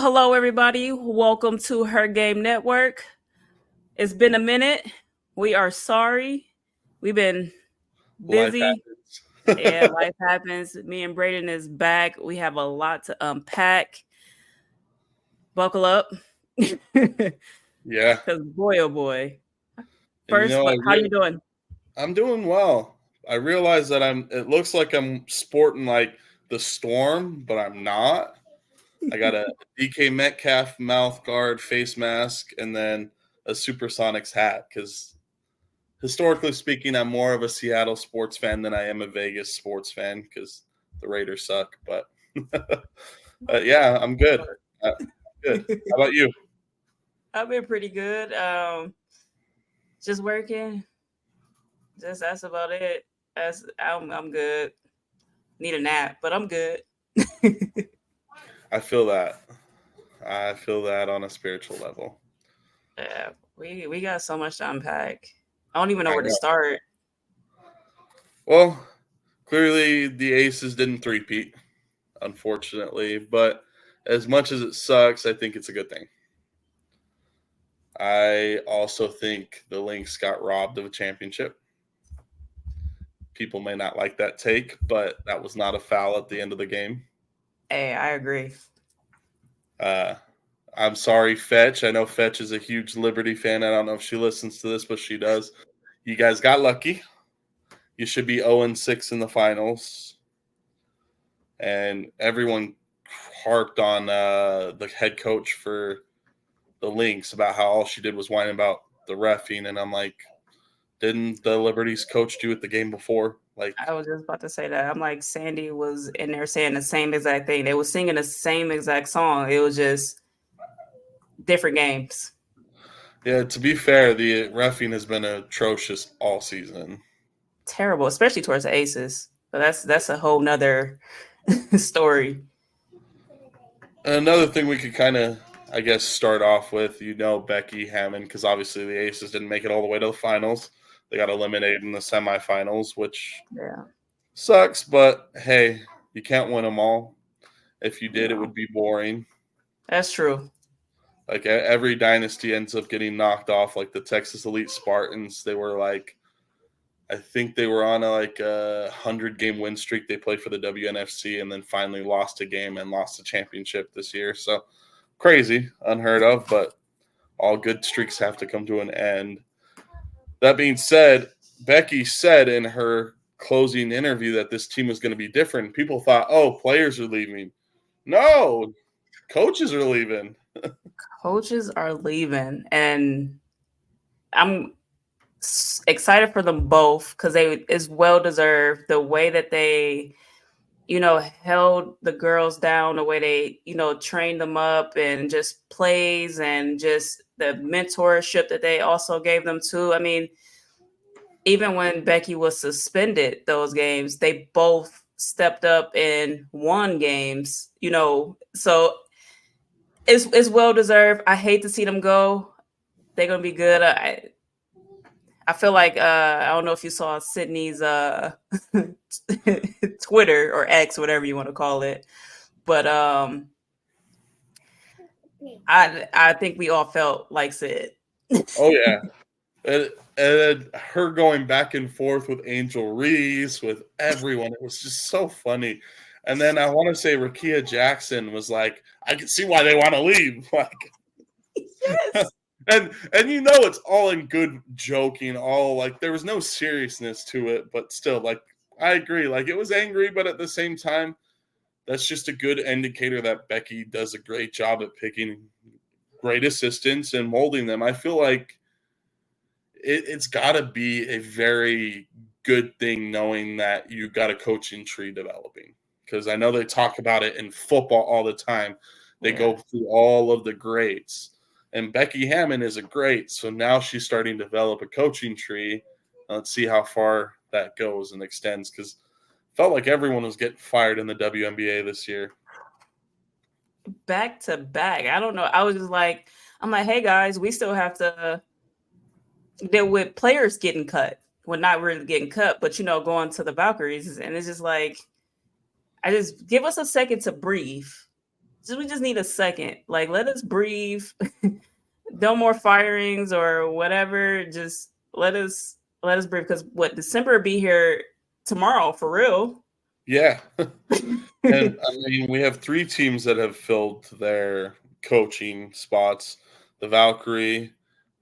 Hello, everybody. Welcome to Her Game Network. It's been a minute. We are sorry. We've been Life busy. Yeah, happens. life happens. Me and Brayden is back. We have a lot to unpack. Buckle up. Because Yeah. boy, oh boy. And First, but how you doing? I'm doing well. I realize that it looks like I'm sporting like the storm, but I'm not. I got a DK Metcalf mouth guard, face mask, and then a Supersonics hat because historically speaking, I'm more of a Seattle sports fan than I am a Vegas sports fan because the Raiders suck. But yeah, I'm good. Uh, good. How about you? I've been pretty good. Just working. Just that's about it. I'm good. Need a nap, but I'm good. I feel that. I feel that on a spiritual level. Yeah, we got so much to unpack. I don't even know I where to know. start. Well, clearly the Aces didn't three-peat, unfortunately, but as much as it sucks, I think it's a good thing. I also think the Lynx got robbed of a championship. People may not like that take, but that was not a foul at the end of the game. Hey, I agree. Uh, I'm sorry, Fetch. I know Fetch is a huge Liberty fan. I don't know if she listens to this, but she does. You guys got lucky. You should be 0-6 in the finals. And everyone harped on the head coach for the Lynx about how all she did was whine about the reffing, and I'm like, didn't the Liberties coach do it the game before? Like, I was just about to say that. I'm like, Sandy was in there saying the same exact thing. They were singing the same exact song. It was just different games. yeah. To be fair, the reffing has been atrocious all season. Terrible, especially towards the Aces. But that's a whole nother story. Another thing we could kind of, I guess, start off with, Becky Hammond, because obviously the Aces didn't make it all the way to the finals. They got eliminated in the semifinals, which Yeah. sucks, but hey, you can't win them all. If you did, it No. would be boring. That's true. Like every dynasty ends up getting knocked off. Like the Texas Elite Spartans, they were like, I think they were on like a 100-game win streak. They played for the WNFC and then finally lost a game and lost the championship this year. So crazy, unheard of, but all good streaks have to come to an end. That being said, Becky said in her closing interview that this team was going to be different. People thought, oh, players are leaving. No, coaches are leaving. Coaches are leaving, and I'm excited for them both because they is well deserved. The way that they, held the girls down, the way they, trained them up, and just plays and just the mentorship that they also gave them too. I mean, even when Becky was suspended, those games they both stepped up and won games. So it's well deserved. I hate to see them go. They're gonna be good. I feel like I don't know if you saw Sydney's Twitter or X, whatever you want to call it, but I think we all felt like Sid. Oh, yeah. And her going back and forth with Angel Reese, with everyone, it was just so funny. And then I want to say Rakia Jackson was like, I can see why they want to leave. Like, Yes. and it's all in good joking, all like there was no seriousness to it, but still, like, I agree. Like, it was angry, but at the same time, that's just a good indicator that Becky does a great job at picking great assistants and molding them. I feel like it's got to be a very good thing knowing that you got a coaching tree developing, because I know they talk about it in football all the time. They Yeah. go through all of the greats, and Becky Hammond is a great. So now she's starting to develop a coaching tree. Let's see how far that goes and extends, because felt like everyone was getting fired in the WNBA this year. Back to back. I don't know. I was just like, I'm like, hey guys, we still have to deal with players getting cut. Well, not really getting cut, but going to the Valkyries. And it's just like, I just give us a second to breathe. we just need a second. Like, let us breathe. No more firings or whatever. Just let us breathe. Because December will be here tomorrow for real. Yeah. And I mean, we have 3 teams that have filled their coaching spots: the Valkyrie,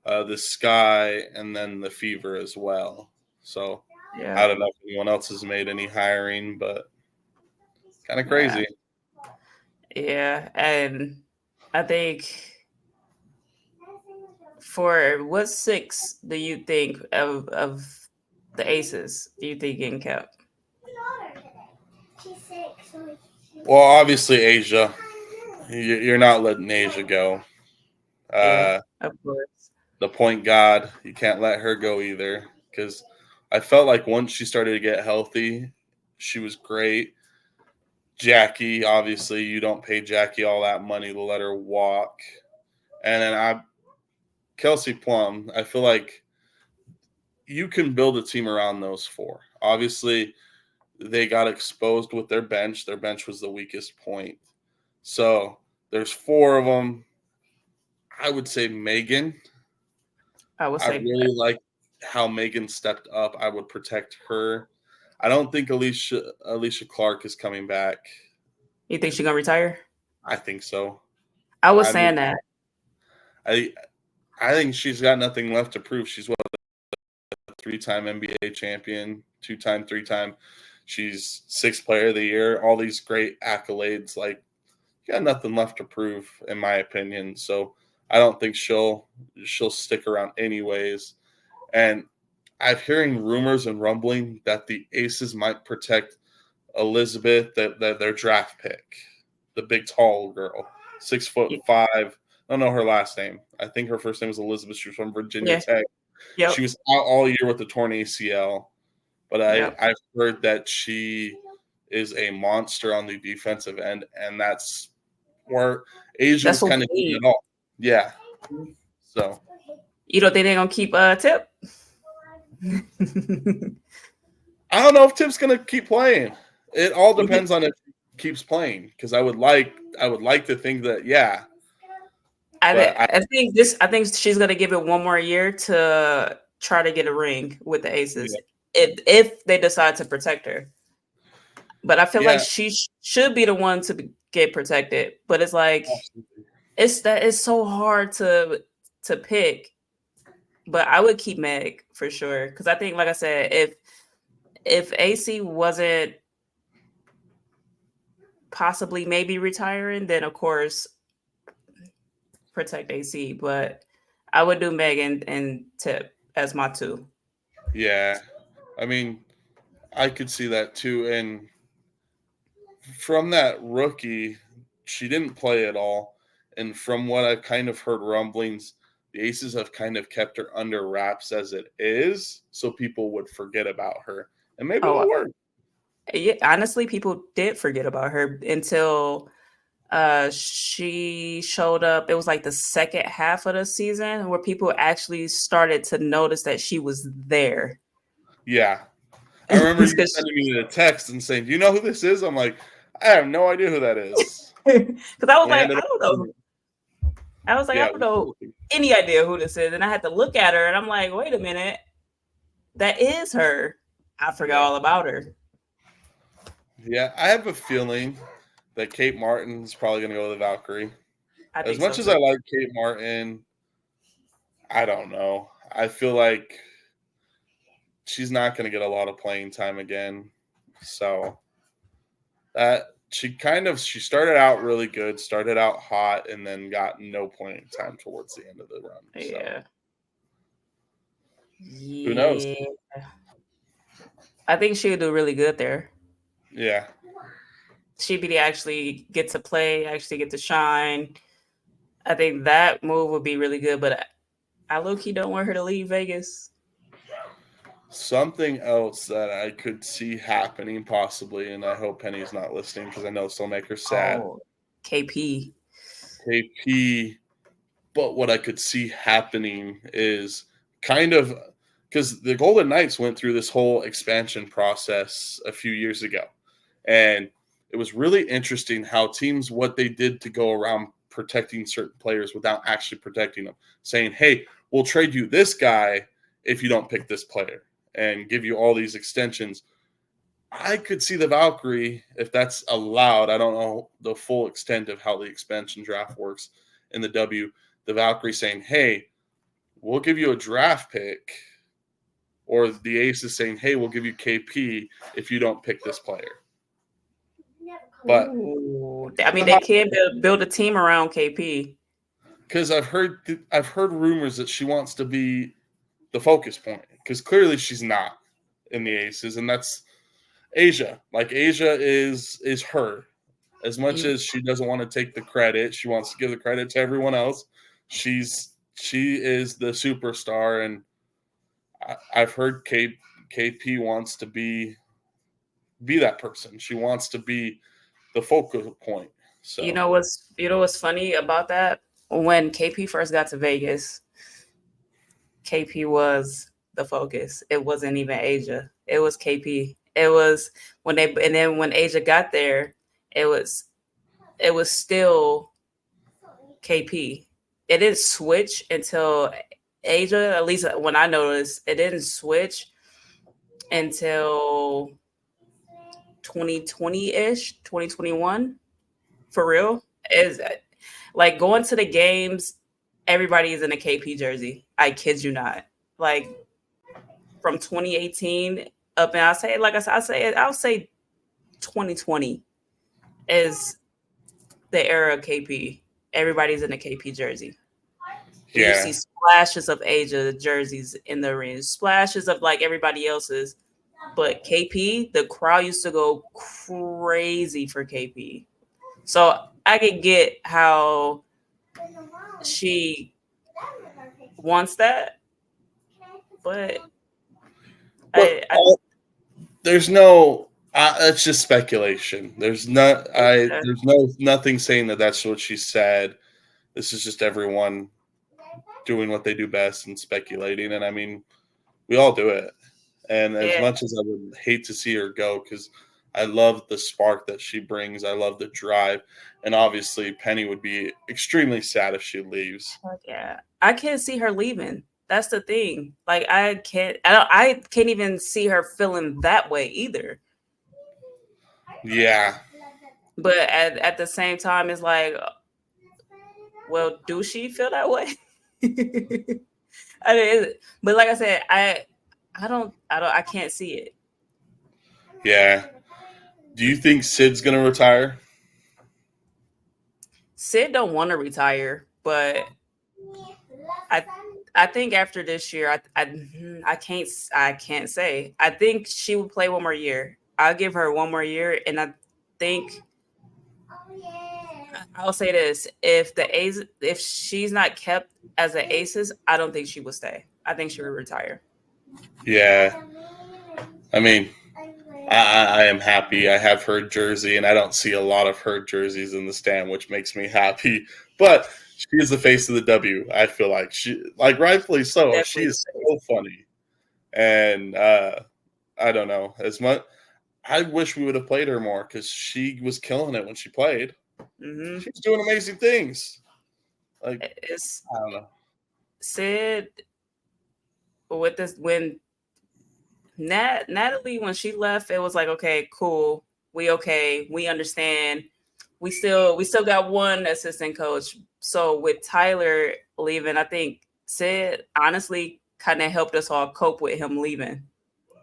the Sky, and then the Fever as well. So Yeah. I don't know if anyone else has made any hiring, but kind of crazy. Yeah, and I think for what 6 do you think of the Aces do you think getting kept? Well, obviously Asia. You're not letting Asia go. Yeah, of course. The point guard, you can't let her go either, because I felt like once she started to get healthy, she was great. Jackie, obviously, you don't pay Jackie all that money to let her walk. And then Kelsey Plum, I feel like you can build a team around those 4. Obviously, they got exposed with their bench. Their bench was the weakest point. So there's 4 of them. I would say Megan. I would I say really like how Megan stepped up. I would protect her. I don't think Alicia Clark is coming back. you think she's gonna retire? I think so. I was I saying mean, that. I think she's got nothing left to prove. She's what, a 3-time NBA champion, 2-time, 3-time. She's 6th player of the year. All these great accolades. Like, you got nothing left to prove, in my opinion. So I don't think she'll stick around anyways. And I'm hearing rumors and rumbling that the Aces might protect Elizabeth, that their draft pick, the big tall girl, 6'5". I don't know her last name. I think her first name was Elizabeth. She was from Virginia Tech. Yep. She was out all year with the torn ACL, but I've heard that she is a monster on the defensive end, and that's where Asia was kind of doing it all. Yeah. So you don't think they're gonna keep Tip? I don't know if Tip's gonna keep playing. It all depends on if he keeps playing, because I would like to think that, yeah. I think she's gonna give it one more year to try to get a ring with the Aces, if they decide to protect her. But I feel like she should be the one to get protected. But it's like it's so hard to pick. But I would keep Meg for sure, because I think, like I said, if AC wasn't possibly maybe retiring, then of course protect AC. But I would do Meg and Tip as my 2. Yeah, I mean, I could see that too. And from that rookie, she didn't play at all. And from what I've kind of heard rumblings, the Aces have kind of kept her under wraps as it is, so people would forget about her. And maybe it'll work. Yeah, honestly, people did forget about her until she showed up. It was like the second half of the season where people actually started to notice that she was there. Yeah. I remember you sending me a text and saying, "Do you know who this is?" I'm like, I have no idea who that is. Because I was like, I don't know. I was like, I don't know any idea who this is. And I had to look at her and I'm like, wait a minute. That is her. I forgot all about her. Yeah, I have a feeling that Kate Martin's probably going to go to the Valkyrie. As much as I like Kate Martin, I don't know. I feel like she's not going to get a lot of playing time again. So that she started out really good, started out hot, and then got no playing time towards the end of the run. Yeah. Who knows? I think she would do really good there. Yeah. She'd be actually get to play, actually get to shine. I think that move would be really good, but I low-key don't want her to leave Vegas. Something else that I could see happening possibly, and I hope Penny's not listening because I know this will make her sad. Oh, KP. But what I could see happening is kind of because the Golden Knights went through this whole expansion process a few years ago. And it was really interesting how teams, what they did to go around protecting certain players without actually protecting them, saying, hey, we'll trade you this guy if you don't pick this player and give you all these extensions. I could see the Valkyrie, if that's allowed. I don't know the full extent of how the expansion draft works in the W. The Valkyrie saying, hey, we'll give you a draft pick, or the Aces saying, hey, we'll give you KP if you don't pick this player. But ooh, I mean, they can build a team around KP. Because I've heard rumors that she wants to be the focus point, because clearly she's not in the Aces, and that's Asia. Like, Asia is her. As much as she doesn't want to take the credit, she wants to give the credit to everyone else. She is the superstar, and I've heard KP wants to be that person. She wants to be the focal point. So You know what's funny about that? When KP first got to Vegas, KP was the focus. It wasn't even Asia. It was KP. It was when Asia got there, it was still KP. It didn't switch until Asia, at least when I noticed, it didn't switch until 2020-ish, 2021. For real. Is like going to the games, everybody is in a KP jersey. I kid you not. Like from 2018 up, and I'll say 2020 is the era of KP. Everybody's in a KP jersey. Yeah. You see splashes of Asia jerseys in the arena, splashes of like everybody else's. But KP, the crowd used to go crazy for KP. So I could get how she wants that, but there's no. That's just speculation. There's nothing saying that that's what she said. This is just everyone doing what they do best and speculating. And I mean, we all do it. And as much as I would hate to see her go, because I love the spark that she brings, I love the drive, and obviously Penny would be extremely sad if she leaves. Yeah, I can't see her leaving. That's the thing. Like I can't even see her feeling that way either. Yeah. But at the same time, it's like, well, do she feel that way? I mean, but like I said, I can't see it. Yeah. Do you think Sid's gonna retire? Sid don't want to retire, but I think after this year, I can't say. I think she will play one more year. I'll give her one more year, and I think I'll say this: if she's not kept as an Aces, I don't think she will stay. I think she will retire. Yeah, I mean, I am happy. I have her jersey, and I don't see a lot of her jerseys in the stand, which makes me happy. But she is the face of the W. I feel like rightfully so. Definitely. She is so funny, and I don't know as much. I wish we would have played her more because she was killing it when she played. Mm-hmm. She's doing amazing things. Like I don't know. Sid with this when Natalie, when she left, it was like, okay, cool. We understand. We still got one assistant coach. So with Tyler leaving, I think Sid honestly kind of helped us all cope with him leaving.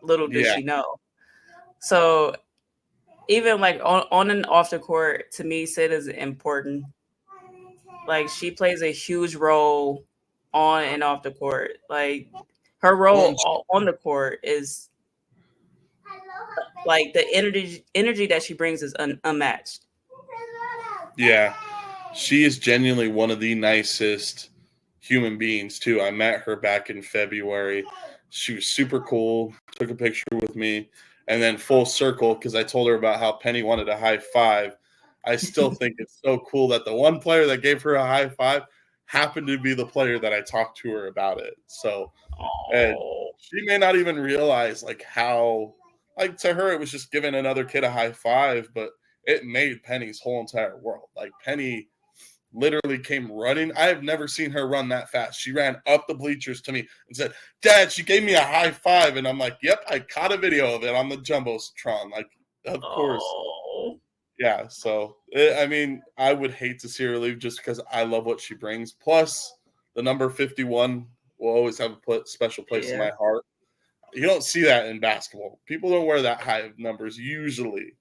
Little did she know. So even like on and off the court, to me, Sid is important. Like she plays a huge role on and off the court. Like her role on the court is like the energy that she brings is unmatched. Yeah, she is genuinely one of the nicest human beings too. I met her back in February. She was super cool, took a picture with me, and then full circle, because I told her about how Penny wanted a high five. I still think it's so cool that the one player that gave her a high five happened to be the player that I talked to her about it. So, and she may not even realize like how, like to her, it was just giving another kid a high five, but it made Penny's whole entire world. Like, Penny literally came running. I have never seen her run that fast. She ran up the bleachers to me and said, "Dad," she gave me a high five. And I'm like, "Yep, I caught a video of it on the Jumbotron." Like, of course. Oh. Yeah, so, I mean, I would hate to see her leave just because I love what she brings. Plus, the number 51 will always have a special place in Yeah. my heart. You don't see that in basketball. People don't wear that high of numbers usually.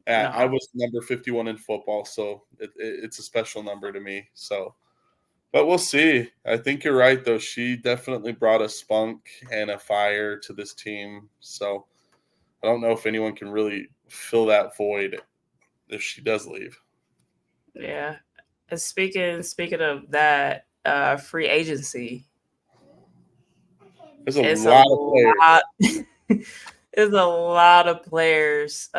I No. was number 51 in football, so it's a special number to me. So, but we'll see. I think you're right, though. She definitely brought a spunk and a fire to this team. So, I don't know if anyone can really fill that void if she does leave. Yeah. And speaking of that, free agency. There's a It's a lot of players. lot. There's a lot of players.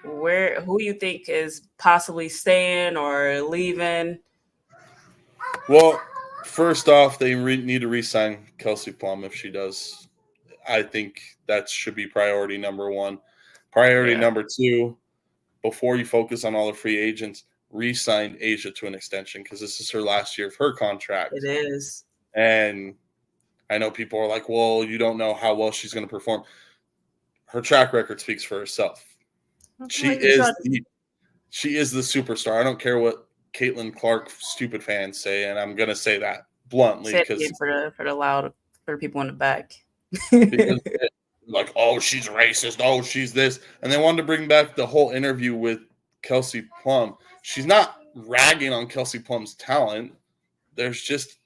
Who you think is possibly staying or leaving? Well, first off, they need to re-sign Kelsey Plum if she does. I think that should be priority number one. Priority Yeah. number two, before you focus on all the free agents, re-sign Asia to an extension because this is her last year of her contract. It is. And I know people are like, well, you don't know how well she's going to perform. Her track record speaks for herself. She is the superstar. I don't care what Caitlin Clark stupid fans say, and I'm going to say that bluntly because for the people in the back. because like, oh, she's racist, oh, she's this, and they wanted to bring back the whole interview with Kelsey Plum. She's not ragging on Kelsey Plum's talent. There's just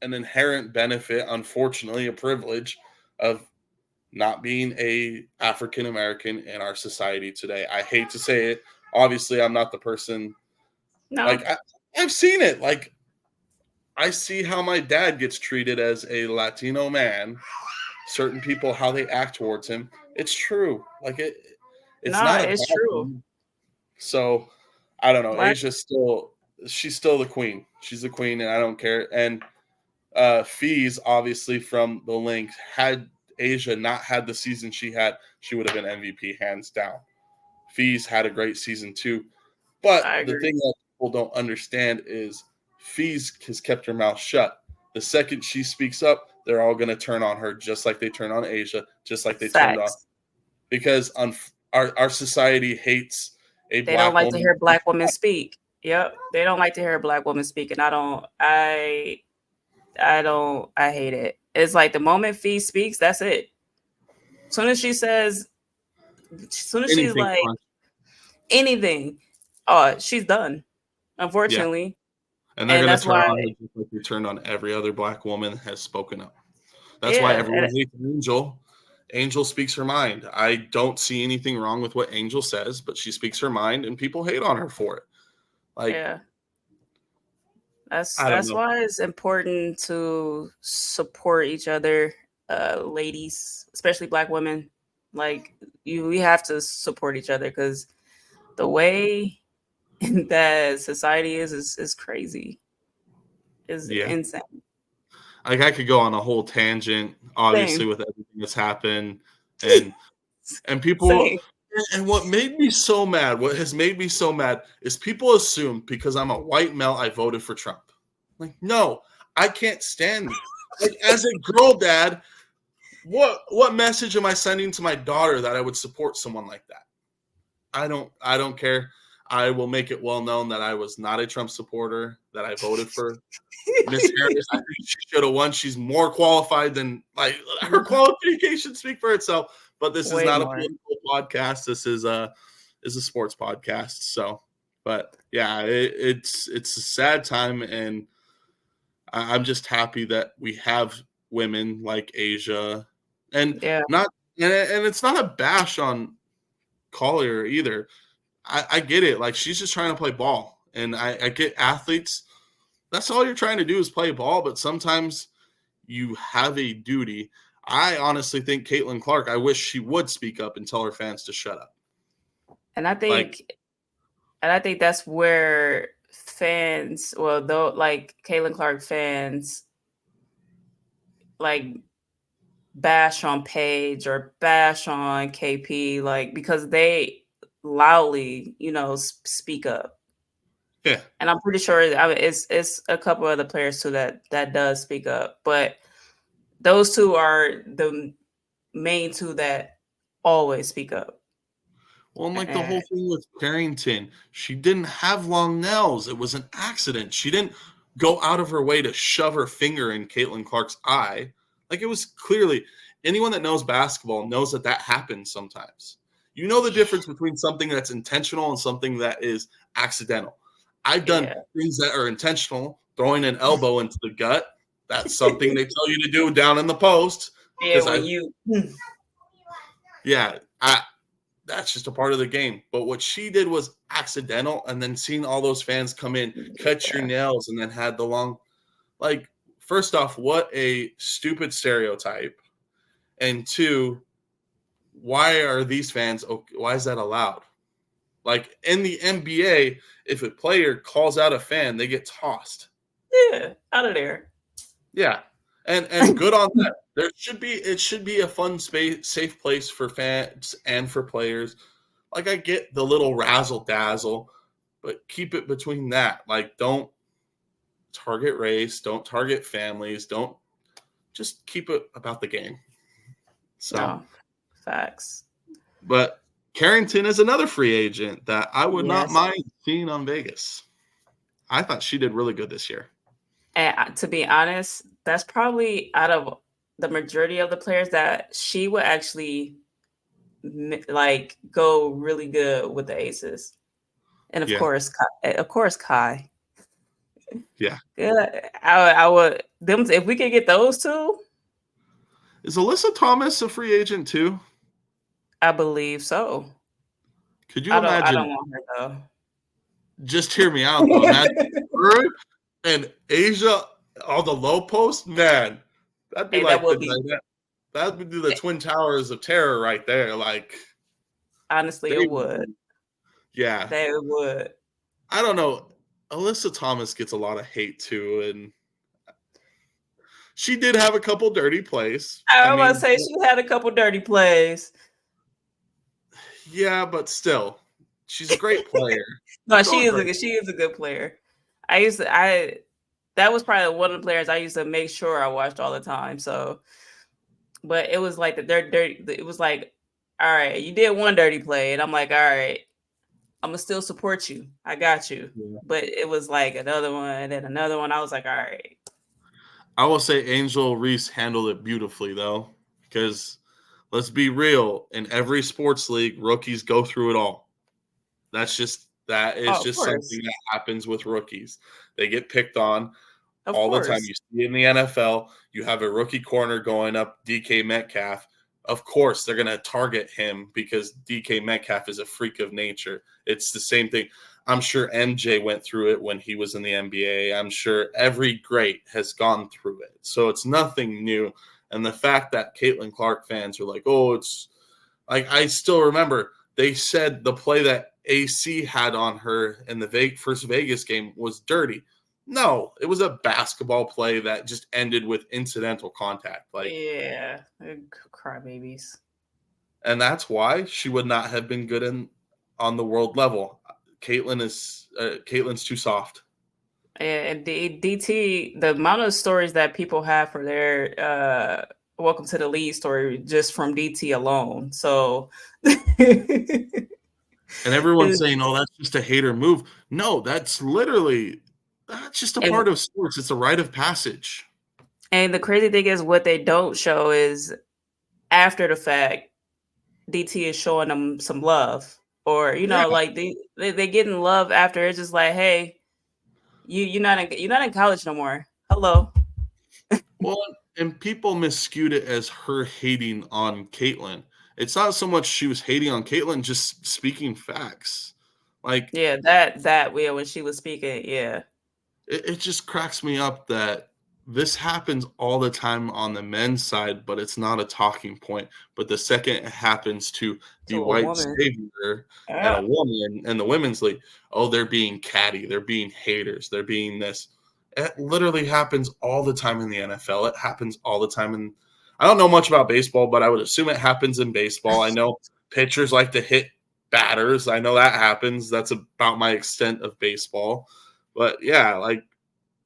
an inherent benefit, unfortunately, a privilege of not being a African American in our society today. I hate to say it. Obviously, I'm not the person. No. Like, I've seen it. Like, I see how my dad gets treated as a Latino man. Certain people, how they act towards him. It's true. Like, it's not a it's bad true. thing. So, I don't know. Black- She's still the queen. She's the queen, and I don't care. And Fees, obviously, from the link, had Asia not had the season she had, she would have been MVP hands down. Fees had a great season too. But the thing that people don't understand is Fees has kept her mouth shut. The second she speaks up, they're all going to turn on her just like they turn on Asia, just like they turned on. Because our society hates a black woman. They don't like to hear black women speak. Yep. They don't like to hear a black woman speak. And I hate it. It's like the moment Fee speaks, that's it. As soon as she's like anything, she's done. Unfortunately. Yeah. And they're going to turn on her just like they turned on every other black woman that has spoken up. That's why everyone hates Angel. Angel speaks her mind. I don't see anything wrong with what Angel says, but she speaks her mind, and people hate on her for it. Like, that's why it's important to support each other, ladies, especially black women. Like, we have to support each other because the way that society is crazy. Is insane. Like, I could go on a whole tangent, obviously, with everything that's happened, and people. And what made me so mad, what has made me so mad, is people assume because I'm a white male, I voted for Trump. Like, no, I can't stand. Like, as a girl dad, what message am I sending to my daughter that I would support someone like that? I don't care. I will make it well known that I was not a Trump supporter, that I voted for Miss Harris. I think she should have won. She's more qualified than, like, her qualifications speak for itself. But this is not a political podcast. This is a sports podcast. So, but yeah, it's a sad time, and I'm just happy that we have women like Asia, and it's not a bash on Collier either. I get it. Like, she's just trying to play ball, and I get athletes. That's all you're trying to do is play ball, but sometimes you have a duty. I honestly think Caitlin Clark, I wish she would speak up and tell her fans to shut up. And I think that's where fans, like Caitlin Clark fans, like, bash on Paige or bash on KP, like, because they loudly, speak up. Yeah. And I'm pretty sure it's a couple other players too that does speak up, but those two are the main two that always speak up. Well, and like the And whole thing with Carrington, she didn't have long nails. It was an accident. She didn't go out of her way to shove her finger in Caitlin Clark's eye. Like, it was clearly, anyone that knows basketball knows that happens sometimes. You know the difference between something that's intentional and something that is accidental. I've done things that are intentional, throwing an elbow into the gut. That's something they tell you to do down in the post. Yeah, That's just a part of the game. But what she did was accidental, and then seeing all those fans come in, cut your nails, and then had the long, like, first off, what a stupid stereotype. And two, why are these fans, why is that allowed? Like, in the NBA, if a player calls out a fan, they get tossed. Yeah, out of there. Yeah. And good on that. It should be a fun space, safe place for fans and for players. Like, I get the little razzle dazzle, but keep it between that. Like, don't target race, don't target families, don't, just keep it about the game. So, no, facts. But Carrington is another free agent that I would not mind seeing on Vegas. I thought she did really good this year. And to be honest, that's probably out of the majority of the players that she would actually like go really good with the Aces. And of course, Kai. Yeah. I would them if we could get those two. Is Alyssa Thomas a free agent too? I believe so. Could you imagine? I don't want her though. Just hear me out though. Imagine her and Asia on the low post, man. That'd be that would be the Twin Towers of Terror right there. Like, honestly, it would. Yeah, they would. I don't know. Alyssa Thomas gets a lot of hate too, and she did have a couple dirty plays. I was gonna say she had a couple dirty plays. Yeah, but still, she's a great player. No, she is a good player. That was probably one of the players I used to make sure I watched all the time. So, but it was like it was like, all right, you did one dirty play, and I'm like, all right, I'm gonna still support you. I got you. Yeah. But it was like another one, and then another one. I was like, all right. I will say Angel Reese handled it beautifully, though, because let's be real. In every sports league, rookies go through it all. That is just something that happens with rookies. They get picked on all the time. You see in the NFL, you have a rookie corner going up DK Metcalf. Of course, they're going to target him because DK Metcalf is a freak of nature. It's the same thing. I'm sure MJ went through it when he was in the NBA. I'm sure every great has gone through it. So it's nothing new. And the fact that Caitlin Clark fans are like, oh, it's like, I still remember they said the play that AC had on her in the first Vegas game was dirty. No, it was a basketball play that just ended with incidental contact. Like, yeah, crybabies. And that's why she would not have been good on the world level. Caitlin's too soft. And DT, the amount of stories that people have for their welcome to the league story just from DT alone. So and everyone's saying, oh, that's just a hater move. No, that's just a part of sports. It's a rite of passage. And the crazy thing is what they don't show is after the fact, DT is showing them some love. Or, like they getting love after. It's just like, hey, you're not in college no more. Hello. Well, and people miscued it as her hating on Caitlin. It's not so much she was hating on Caitlin, just speaking facts. Like, yeah, that when she was speaking, yeah. It just cracks me up that this happens all the time on the men's side, but it's not a talking point. But the second it happens to the white savior and a woman in the women's league, oh, they're being catty, they're being haters, they're being this. It literally happens all the time in the NFL. It happens all the time I don't know much about baseball, but I would assume it happens in baseball. I know pitchers like to hit batters. I know that happens. That's about my extent of baseball. But yeah, like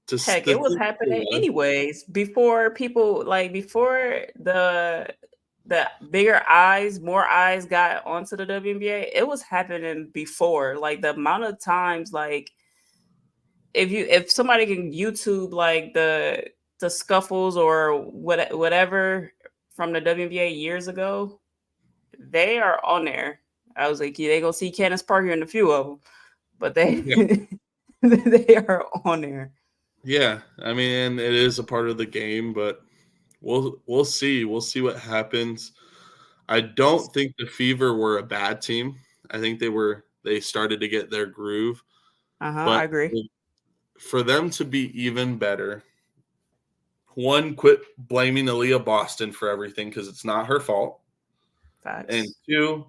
just Heck, the it was thing happening was, anyways. Before people before the bigger eyes, more eyes got onto the WNBA, it was happening before. Like the amount of times, like if somebody can YouTube like the scuffles or whatever from the WNBA years ago, they are on there. I was like, yeah, they gonna see Candace Parker in a few of them, but they yeah, they are on there. yeah. I mean, it is a part of the game, but we'll see. We'll see what happens. I don't think the Fever were a bad team. I think they started to get their groove, I but agree. for them to be even better, one, quit blaming Aaliyah Boston for everything because it's not her fault. And Facts. two,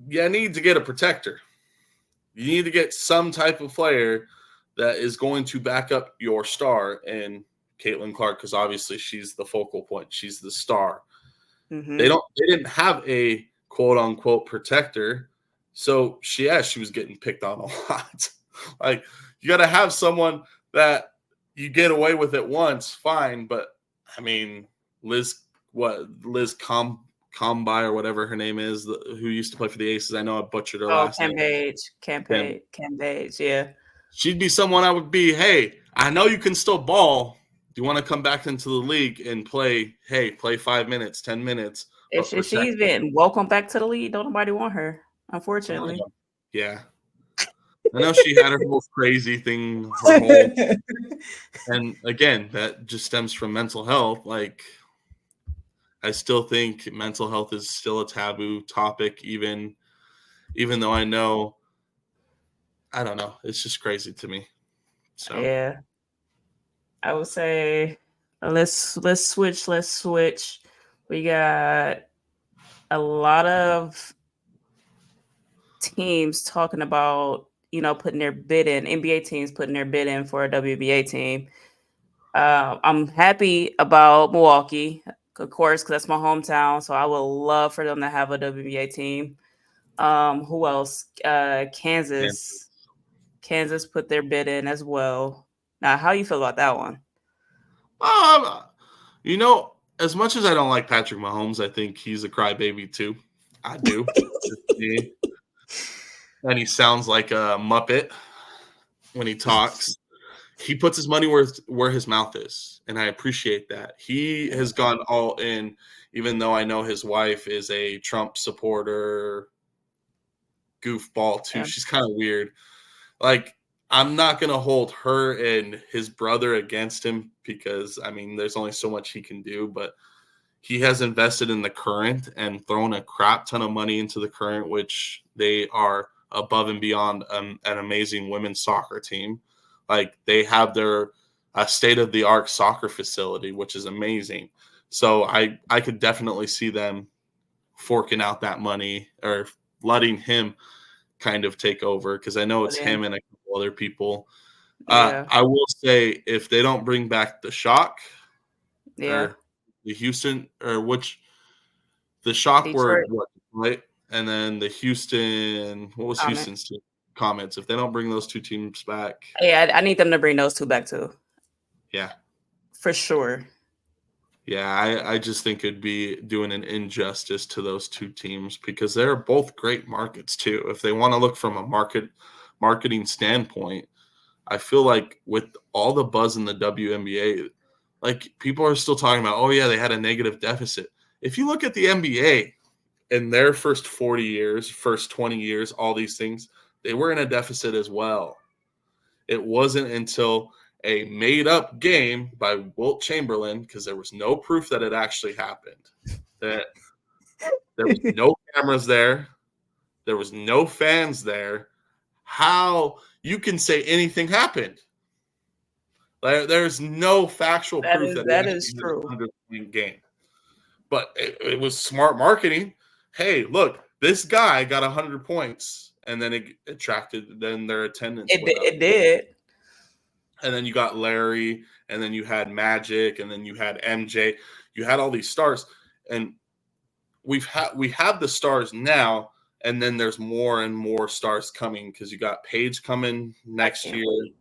you need to get a protector. You need to get some type of player that is going to back up your star and Caitlin Clark, because obviously she's the focal point. She's the star. Mm-hmm. They didn't have a quote unquote protector. So she was getting picked on a lot. Like you got to have someone that you get away with it once, fine. But I mean, Liz Comby or whatever her name is, who used to play for the Aces. I know I butchered her Oh, last name. Cambage, yeah. She'd be someone I would be, hey, I know you can still ball. Do you want to come back into the league and play, play 5 minutes, 10 minutes, but If protect? she's been welcome back to the league, don't nobody want her, unfortunately. Yeah. I know she had her whole crazy thing, her whole, and again, that just stems from mental health. Like, I still think mental health is still a taboo topic, even though I know, I don't know, it's just crazy to me. So Yeah. I would say let's switch. Let's switch. We got a lot of teams talking about, putting their bid in, NBA teams putting their bid in for a WNBA team. I'm happy about Milwaukee, of course, because that's my hometown. So I would love for them to have a WNBA team. Who else? yeah. Kansas. Kansas put their bid in as well. Now, how you feel about that one? Um, you know, as much as I don't like Patrick Mahomes, I think he's a crybaby too. I do. Just me. And he sounds like a Muppet when he talks. He puts his money where his mouth is, and I appreciate that. He has gone all in, even though I know his wife is a Trump supporter, goofball too. Yeah. She's kind of weird. Like, I'm not gonna hold her and his brother against him because I mean, there's only so much he can do, but he has invested in the Current and thrown a crap ton of money into the Current, which they are above and beyond an amazing women's soccer team. Like they have their state of the art soccer facility, which is amazing. So I could definitely see them forking out that money or letting him kind of take over because I know But it's then, him and a couple other people. yeah, I will say if they don't bring back the Shock yeah. or the Houston or which the Shock were Detroit what, right? And then the Houston, what was comment. Houston's team? Comments. If they don't bring those two teams back, Yeah, I need them to bring those two back too, yeah. for sure. Yeah, I just think it'd be doing an injustice to those two teams because they're both great markets too. If they want to look from a marketing standpoint, I feel like with all the buzz in the WNBA, like people are still talking about, oh yeah, they had a negative deficit. If you look at the NBA in their first 40 years, first 20 years, all these things, they were in a deficit as well. It wasn't until a made-up game by Wilt Chamberlain, because there was no proof that it actually happened, that there was no cameras there, there was no fans there. How you can say anything happened? There's no factual That proof is that it that is actually was true. a 100-point game. But it was smart marketing. Hey, look, this guy got 100 points, and then it attracted. Then their attendance went up. It did. And then you got Larry, and then you had Magic, and then you had MJ. You had all these stars, and we have the stars now. And then there's more and more stars coming because you got Paige coming next year. Wait.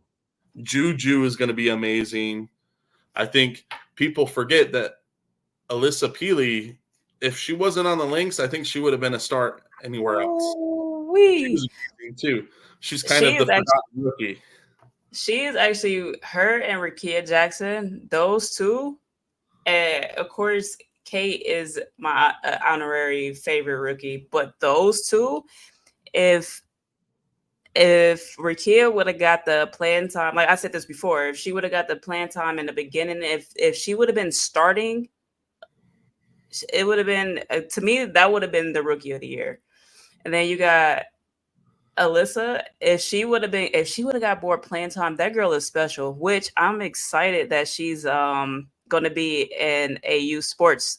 Juju is going to be amazing. I think people forget that Alyssa Peely, if she wasn't on the Lynx, I think she would have been a star anywhere else. She was amazing too. She's kind of the forgotten rookie. She is actually, her and Rakia Jackson, those two. Of course, Kate is my honorary favorite rookie, but those two, if Rakia would have got the playing time, like I said this before, if she would have got the playing time in the beginning, if she would have been starting, it would have been, to me, that would have been the rookie of the year. And then you got Alyssa. If she would have got more playing time, that girl is special. Which I'm excited that she's going to be in AU Sports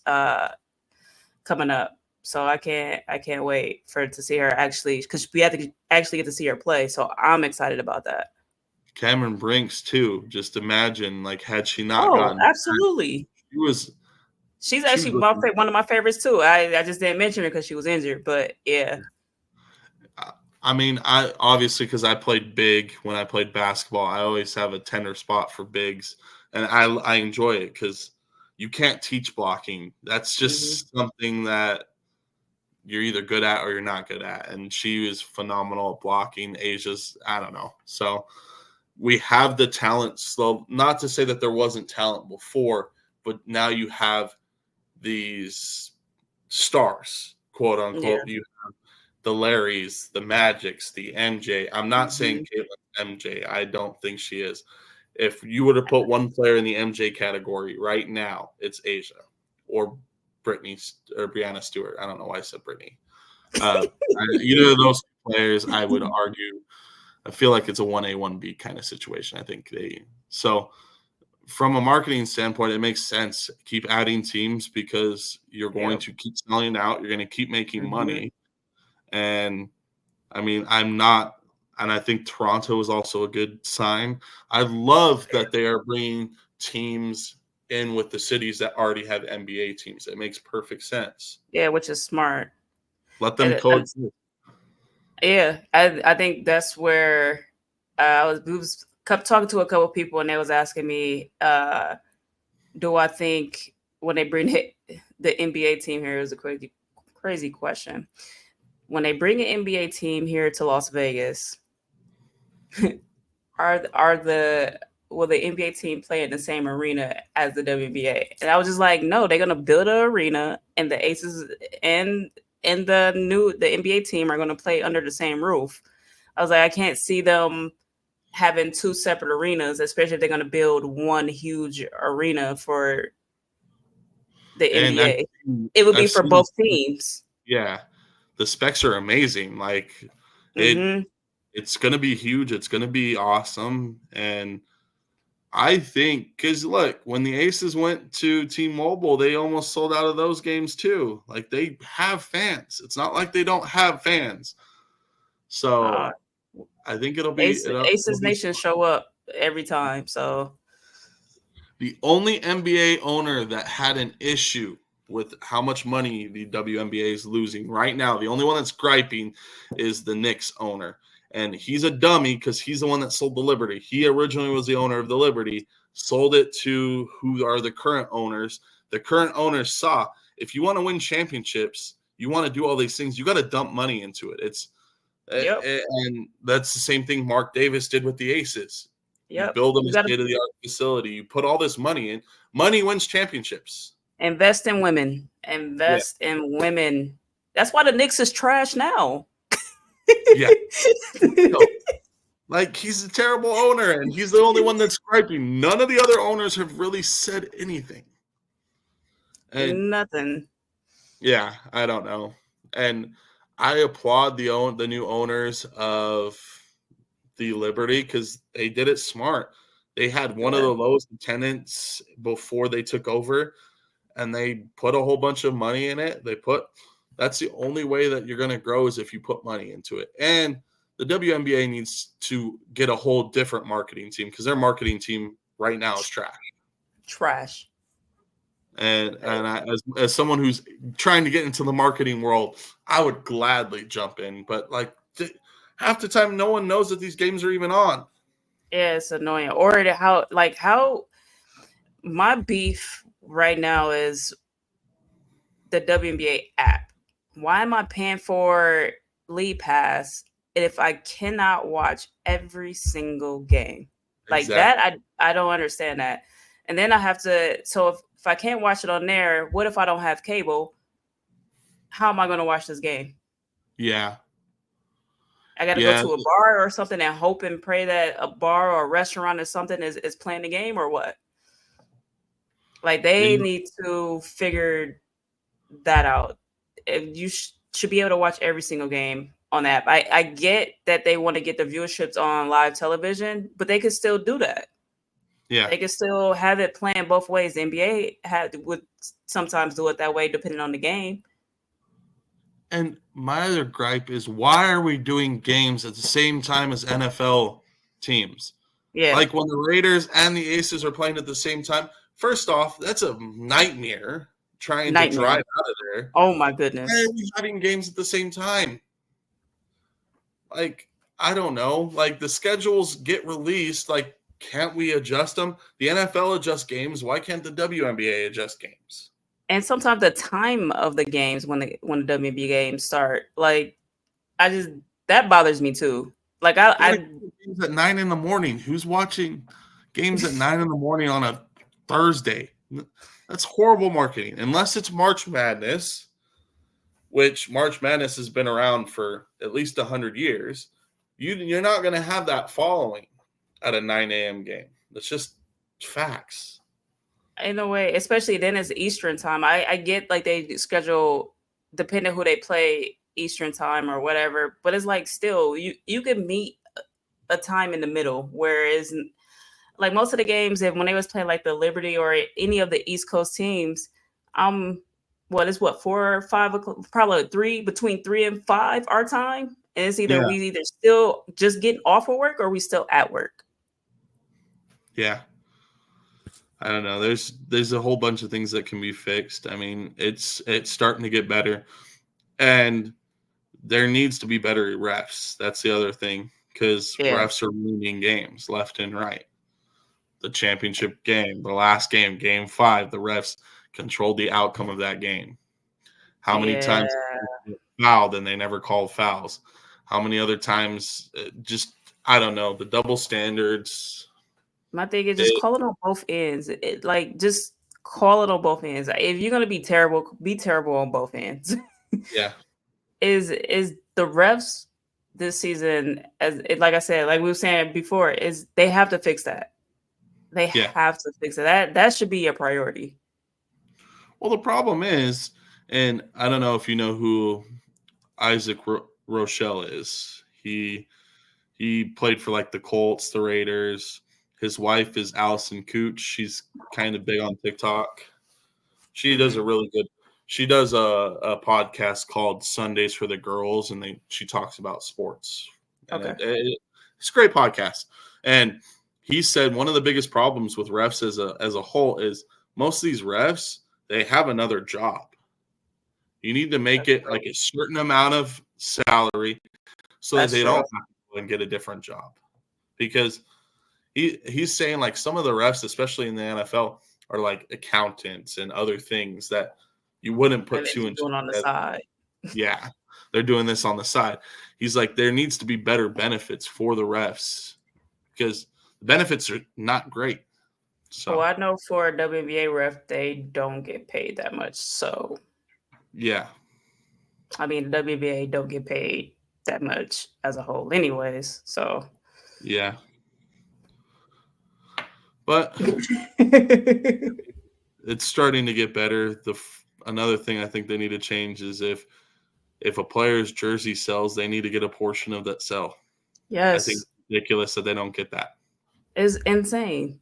coming up. So I can't wait to see her actually, because we have to actually get to see her play. So I'm excited about that. Cameron Brinks too. Just imagine, like, had she not gotten, absolutely, she's actually one of my favorites too. I just didn't mention her because she was injured, but yeah. I mean, I obviously, because I played big when I played basketball, I always have a tender spot for bigs, and I enjoy it because you can't teach blocking. That's just something that you're either good at or you're not good at. And she is phenomenal at blocking. Asia's, I don't know. So we have the talent. So not to say that there wasn't talent before, but now you have these stars, quote unquote. Yeah. You have the Larrys, the Magics, the MJ. I'm not saying Caitlin's MJ. I don't think she is. If you were to put one player in the MJ category right now, it's Asia or Brittany or Brianna Stewart. I don't know why I said Brittany. Either of those players, I would argue. I feel like it's a 1A, 1B kind of situation. I think so from a marketing standpoint, it makes sense. Keep adding teams because you're going to keep selling out. You're going to keep making money. And I mean, and I think Toronto is also a good sign. I love that they are bringing teams in with the cities that already have NBA teams. It makes perfect sense. Yeah, which is smart. Let them coexist. Yeah, I think that's where I was talking to a couple of people, and they was asking me, do I think when they bring the NBA team here, is a crazy question. When they bring an NBA team here to Las Vegas, will the NBA team play in the same arena as the WNBA? And I was just like, no, they're gonna build an arena, and the Aces and the NBA team are gonna play under the same roof. I was like, I can't see them having two separate arenas, especially if they're gonna build one huge arena for the NBA. It would be for both teams. Yeah, the specs are amazing. Like it's going to be huge. It's going to be awesome. And I think, because look, when the Aces went to T-Mobile, they almost sold out of those games too. Like, they have fans. It's not like they don't have fans. So I think it'll be Aces Nation show up every time. So the only NBA owner that had an issue with how much money the WNBA is losing right now, the only one that's griping is the Knicks owner. And he's a dummy because he's the one that sold the Liberty. He originally was the owner of the Liberty, sold it to who are the current owners. The current owners saw, if you want to win championships, you want to do all these things, you got to dump money into it. And that's the same thing Mark Davis did with the Aces. You build them a state-of-the-art facility. You put all this money in. Money wins championships. Invest in women. Invest in women. That's why the Knicks is trash now. Yeah. Like, he's a terrible owner, and he's the only one that's griping. None of the other owners have really said anything. And nothing. Yeah, I don't know. And I applaud the new owners of the Liberty because they did it smart. They had one of the lowest attendance before they took over, and they put a whole bunch of money in it. That's the only way that you're going to grow is if you put money into it. And the WNBA needs to get a whole different marketing team because their marketing team right now is trash. Trash. And as someone who's trying to get into the marketing world, I would gladly jump in. But like half the time, no one knows that these games are even on. Yeah, it's annoying. Or how my beef right now is the WNBA app. Why am I paying for League Pass if I cannot watch every single game? Like Exactly. that, I don't understand that. And then I have to. So if I can't watch it on there, what if I don't have cable? How am I going to watch this game? Yeah. I got to go Yeah. to a bar or something and hope and pray that a bar or a restaurant or something is playing the game or what? Like they Yeah. need to figure that out. If you should be able to watch every single game on the app. I get that they want to get the viewerships on live television, but they could still do that. Yeah. They could still have it playing both ways. The NBA would sometimes do it that way, depending on the game. And my other gripe is, why are we doing games at the same time as NFL teams? Yeah, Like when the Raiders and the Aces are playing at the same time. First off, that's a nightmare trying to drive nightmare. out of there. Oh my Why goodness. are we having games at the same time? Like, I don't know. Like the schedules get released. Like, can't we adjust them? The NFL adjusts games. Why can't the WNBA adjust games? And sometimes the time of the games when the WNBA games start, like I just that bothers me too. Like Yeah, I games at 9 in the morning. Who's watching games at 9 in the morning on a Thursday? That's horrible marketing. Unless it's March Madness, which March Madness has been around for at least 100 years. You're not going to have that following at a 9 a.m. game. That's just facts. in a way, especially then it's Eastern time. I get like they schedule depending who they play Eastern time or whatever, but it's like still you can meet a time in the middle. Whereas like most of the games, if when they was playing like the Liberty or any of the East Coast teams, what is what 4 or 5 o'clock, probably between 3 and 5 our time. And it's either Yeah. we either still just getting off of work or we still at work. Yeah. I don't know. There's a whole bunch of things that can be fixed. I mean, it's starting to get better. And there needs to be better refs. That's the other thing, because Yeah, refs are ruining games left and right. The championship game, the last game, game 5, the refs controlled the outcome of that game. How many yeah. times fouled and they never called fouls? How many other times just I don't know, the double standards. My thing is just It, call it on both ends. Like just call it on both ends. If you're gonna be terrible on both ends. yeah, Is the refs this season, like I said, like we were saying before, is they have to fix that. They yeah. have to fix it. That should be a priority. Well, the problem is, and I don't know if you know who Isaac Rochelle is. He played for like the Colts, the Raiders. His wife is Allison Cooch. She's kind of big on TikTok. She does a really good. She does a podcast called Sundays for the Girls, and she talks about sports. And Okay. it's a great podcast. And he said one of the biggest problems with refs as a whole is most of these refs, they have another job. You need to make That's it true. like a certain amount of salary so that That's they don't true. have to go and get a different job. Because he's saying like some of the refs, especially in the NFL, are like accountants and other things that you wouldn't And put they're two just and two doing on the together. side. Yeah, they're doing this on the side. He's like, there needs to be better benefits for the refs because the benefits are not great. Well, So I know for a WNBA ref, they don't get paid that much. So yeah, I mean, the WNBA don't get paid that much as a whole, anyways. So yeah. But it's starting to get better. Another thing I think they need to change is if a player's jersey sells, they need to get a portion of that sell. I think yes, it's ridiculous that they don't get that. it's insane.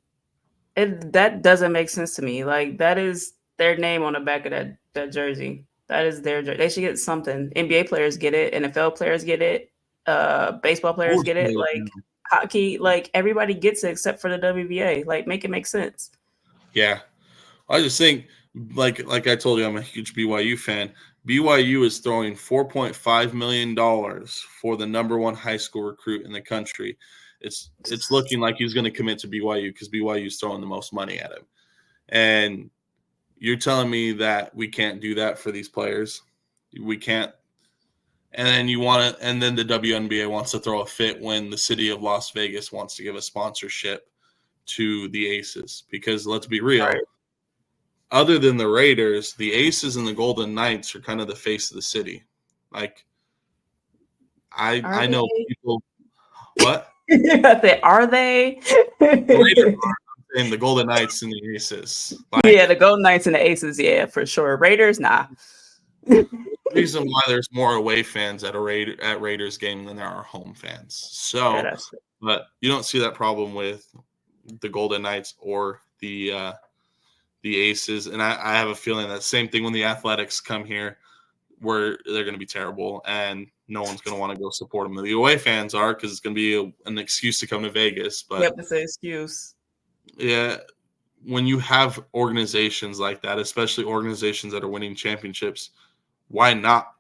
That doesn't make sense to me. Like that is their name on the back of that jersey. That is their jersey. They should get something. NBA players get it. NFL players get it. Baseball players Sports get it. players Like now. hockey, like everybody gets it except for the WBA. Like make it make sense. Yeah. I just think like I told you, I'm a huge BYU fan. BYU is throwing $4.5 million for the number one high school recruit in the country. It's looking like he's going to commit to BYU because BYU is throwing the most money at him. And you're telling me that we can't do that for these players? We can't. And then and then the WNBA wants to throw a fit when the city of Las Vegas wants to give a sponsorship to the Aces. Because let's be real, Right. other than the Raiders, the Aces and the Golden Knights are kind of the face of the city. Like, I know people. What? I said, are they? The Raiders are, and the Golden Knights and the Aces. Yeah, the Golden Knights and the Aces, yeah, for sure. Raiders, nah. The reason why there's more away fans at Raiders game than there are home fans. So, Yeah, but you don't see that problem with the Golden Knights or the Aces, and I have a feeling that same thing when the Athletics come here, where they're going to be terrible, and no one's going to want to go support them. The away fans are, because it's going to be an excuse to come to Vegas. But yep, it's an excuse. Yeah, when you have organizations like that, especially organizations that are winning championships, why not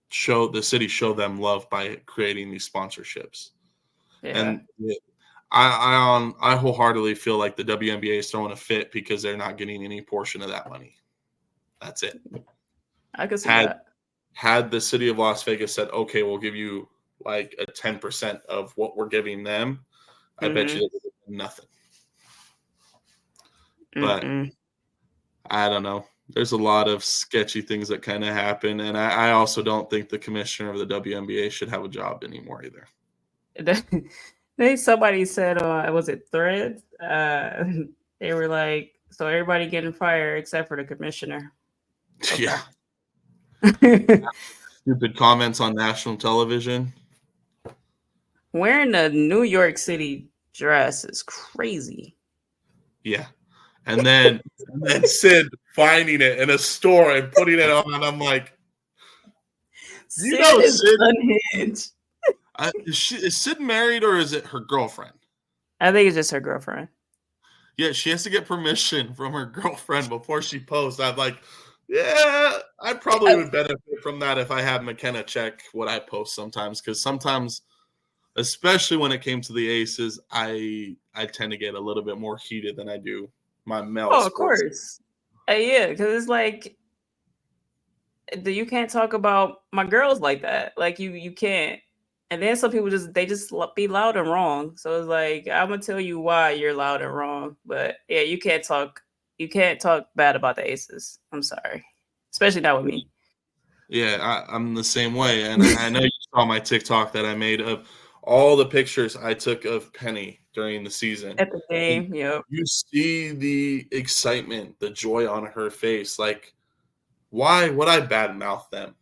show them love by creating these sponsorships? Yeah. And I wholeheartedly feel like the WNBA is throwing a fit because they're not getting any portion of that money. That's it. I could see that. Had the city of Las Vegas said, okay, we'll give you like a 10% of what we're giving them, I bet you they would have nothing. But I don't know. There's a lot of sketchy things that kind of happen. And I also don't think the commissioner of the WNBA should have a job anymore either. Somebody said, was it Threads? They were like, so everybody getting fired except for the commissioner. Okay. Yeah. Stupid comments on national television. Wearing a New York City dress is crazy. Yeah. And then Sid finding it in a store and putting it on. I'm like, Sid is unhinged. Is Sid married or is it her girlfriend? I think it's just her girlfriend. Yeah, she has to get permission from her girlfriend before she posts. I'm like, yeah, I probably would benefit from that if I had McKenna check what I post sometimes. Because sometimes, especially when it came to the Aces, I tend to get a little bit more heated than I do my male sports. Of course. Yeah, because it's like, you can't talk about my girls like that. Like, you can't. And then some people just be loud and wrong. So it's like, I'm gonna tell you why you're loud and wrong. But yeah, you can't talk bad about the Aces. I'm sorry, especially not with me. Yeah, I'm the same way, and I know you saw my TikTok that I made of all the pictures I took of Penny during the season. At the game, yep. You see the excitement, the joy on her face. Like, why would I badmouth them?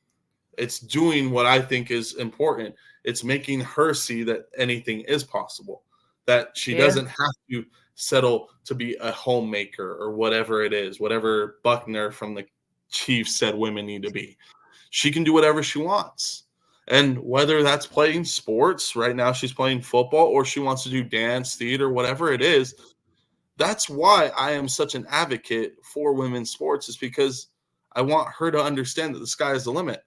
It's doing what I think is important. It's making her see that anything is possible, that she doesn't have to settle to be a homemaker or whatever it is, whatever Buckner from the Chiefs said women need to be. She can do whatever she wants. And whether that's playing sports, right now she's playing football, or she wants to do dance, theater, whatever it is, that's why I am such an advocate for women's sports, is because I want her to understand that the sky is the limit.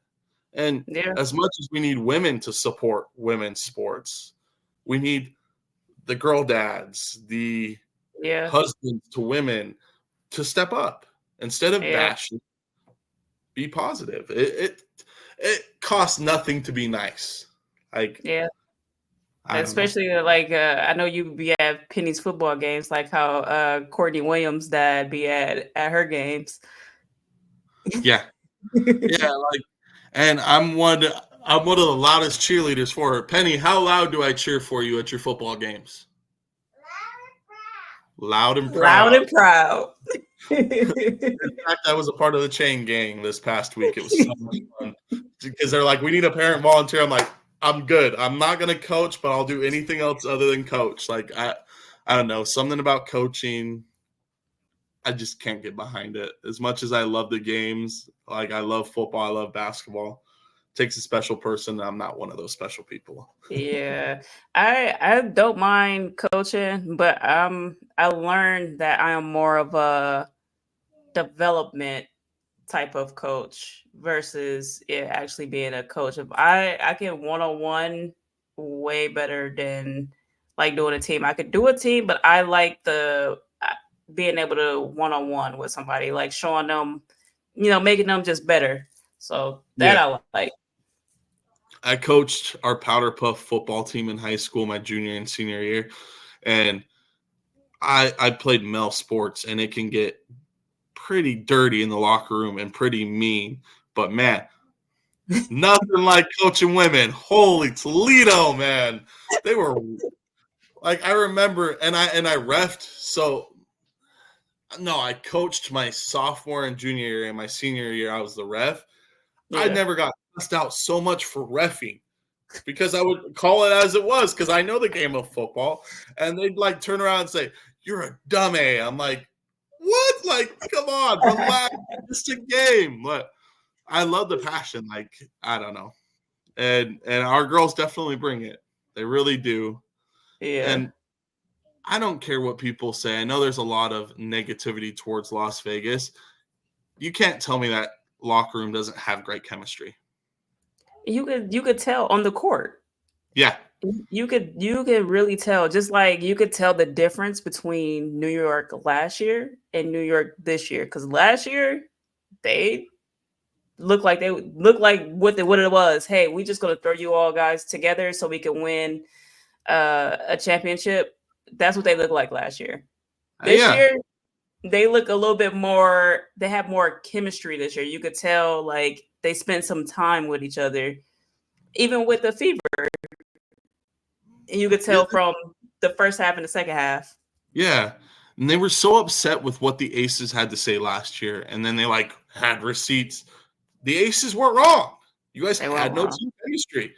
And as much as we need women to support women's sports, we need the girl dads, the husbands to women to step up instead of bashing. Be positive. It costs nothing to be nice. Like, especially like I know you be at Penny's football games, like how Courtney Williams' dad be at her games. Yeah, like, and I'm one of the loudest cheerleaders for her. Penny, how loud do I cheer for you at your football games? Loud and proud. Loud and proud. In fact, I was a part of the chain gang this past week. It was so much fun because they're like, we need a parent volunteer. I'm like, I'm good. I'm not going to coach, but I'll do anything else other than coach. Like, I don't know, something about coaching, I just can't get behind it. As much as I love the games, like I love football, I love basketball. It takes a special person. I'm not one of those special people. Yeah, I don't mind coaching, but I learned that I am more of a development type of coach versus it actually being a coach. If I can one-on-one way better than like doing a team. I could do a team, but I like the being able to one-on-one with somebody, like showing them, making them just better. So that I like. I coached our Powder Puff football team in high school my junior and senior year, and I played male sports, and it can get pretty dirty in the locker room and pretty mean. But, man, nothing like coaching women. Holy Toledo, man. They were like, I remember, and I reffed. So, no, I coached my sophomore and junior year, and my senior year I was the ref. Yeah. I never got cussed out so much for reffing because I would call it as it was because I know the game of football. And they'd like turn around and say, "You're a dummy." I'm like, what? Like, come on, relax. It's a game. But I love the passion. Like, I don't know. And our girls definitely bring it. They really do. Yeah. And I don't care what people say. I know there's a lot of negativity towards Las Vegas. You can't tell me that locker room doesn't have great chemistry. You could tell on the court. Yeah. You could really tell, just like you could tell the difference between New York last year and New York this year. Because last year they looked like what it was. Hey, we just gonna throw you all guys together so we can win a championship. That's what they looked like last year. This year they look a little bit more. They have more chemistry this year. You could tell like they spent some time with each other, even with the Fever. You could tell from the first half and the second half. Yeah. And they were so upset with what the Aces had to say last year. And then they like had receipts. The Aces weren't wrong. You guys had no team chemistry.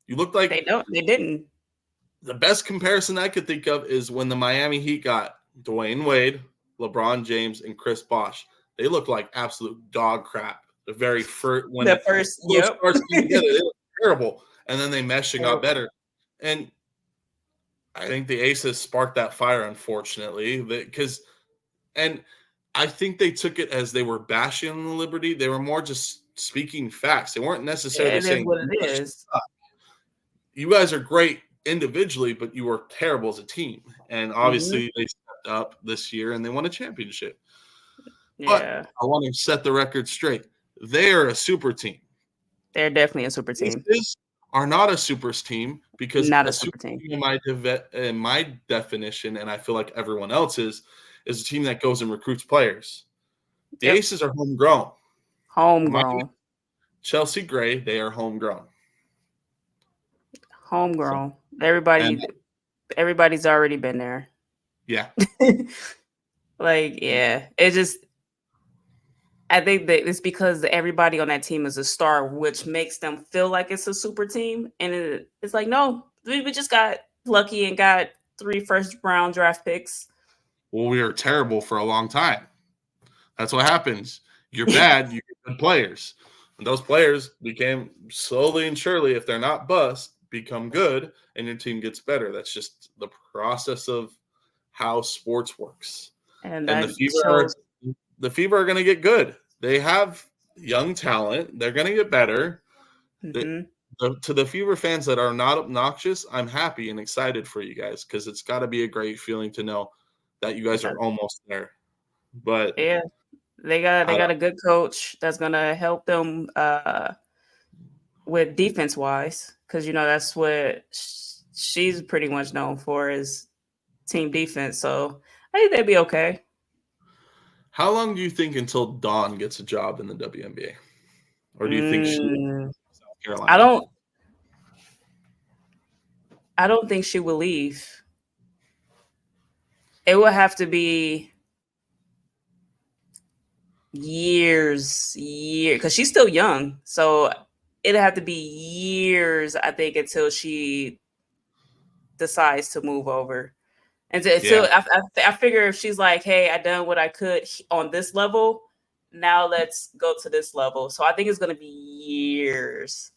You looked like they didn't. The best comparison I could think of is when the Miami Heat got Dwayne Wade, LeBron James, and Chris Bosh. They looked like absolute dog crap. The very first stars came together, they looked terrible. And then they meshed and got better. And I think the Aces sparked that fire, unfortunately, and I think they took it as they were bashing on the Liberty. They were more just speaking facts. They weren't necessarily saying what it is. You guys are great individually, but you were terrible as a team. And obviously they stepped up this year and they won a championship. Yeah. But I want to set the record straight. They are a super team. They're definitely a super team. Are not a super team because not a super team in my definition, and I feel like everyone else's, is a team that goes and recruits players. The Aces are homegrown. Chelsea Gray, they are homegrown. So, everybody's already been there. Yeah. It just, I think that it's because everybody on that team is a star, which makes them feel like it's a super team. And it's like, no, we just got lucky and got 3 first-round draft picks. Well, we were terrible for a long time. That's what happens. You're bad, you get good players. And those players became slowly and surely, if they're not bust, become good, and your team gets better. That's just the process of how sports works. And the Fever are going to get good. They have young talent. They're going to get better. To the Fever fans that are not obnoxious, I'm happy and excited for you guys because it's got to be a great feeling to know that you guys are almost there. But yeah, they got a good coach that's going to help them with defense-wise because, that's what she's pretty much known for is team defense. So I think they'd be okay. How long do you think until Dawn gets a job in the WNBA? Or do you think she will South Carolina? I don't think she will leave. It will have to be years, because she's still young. So it'll have to be years, I think, until she decides to move over. And so I figure if she's like, hey, I done what I could on this level, now let's go to this level. So I think it's going to be years.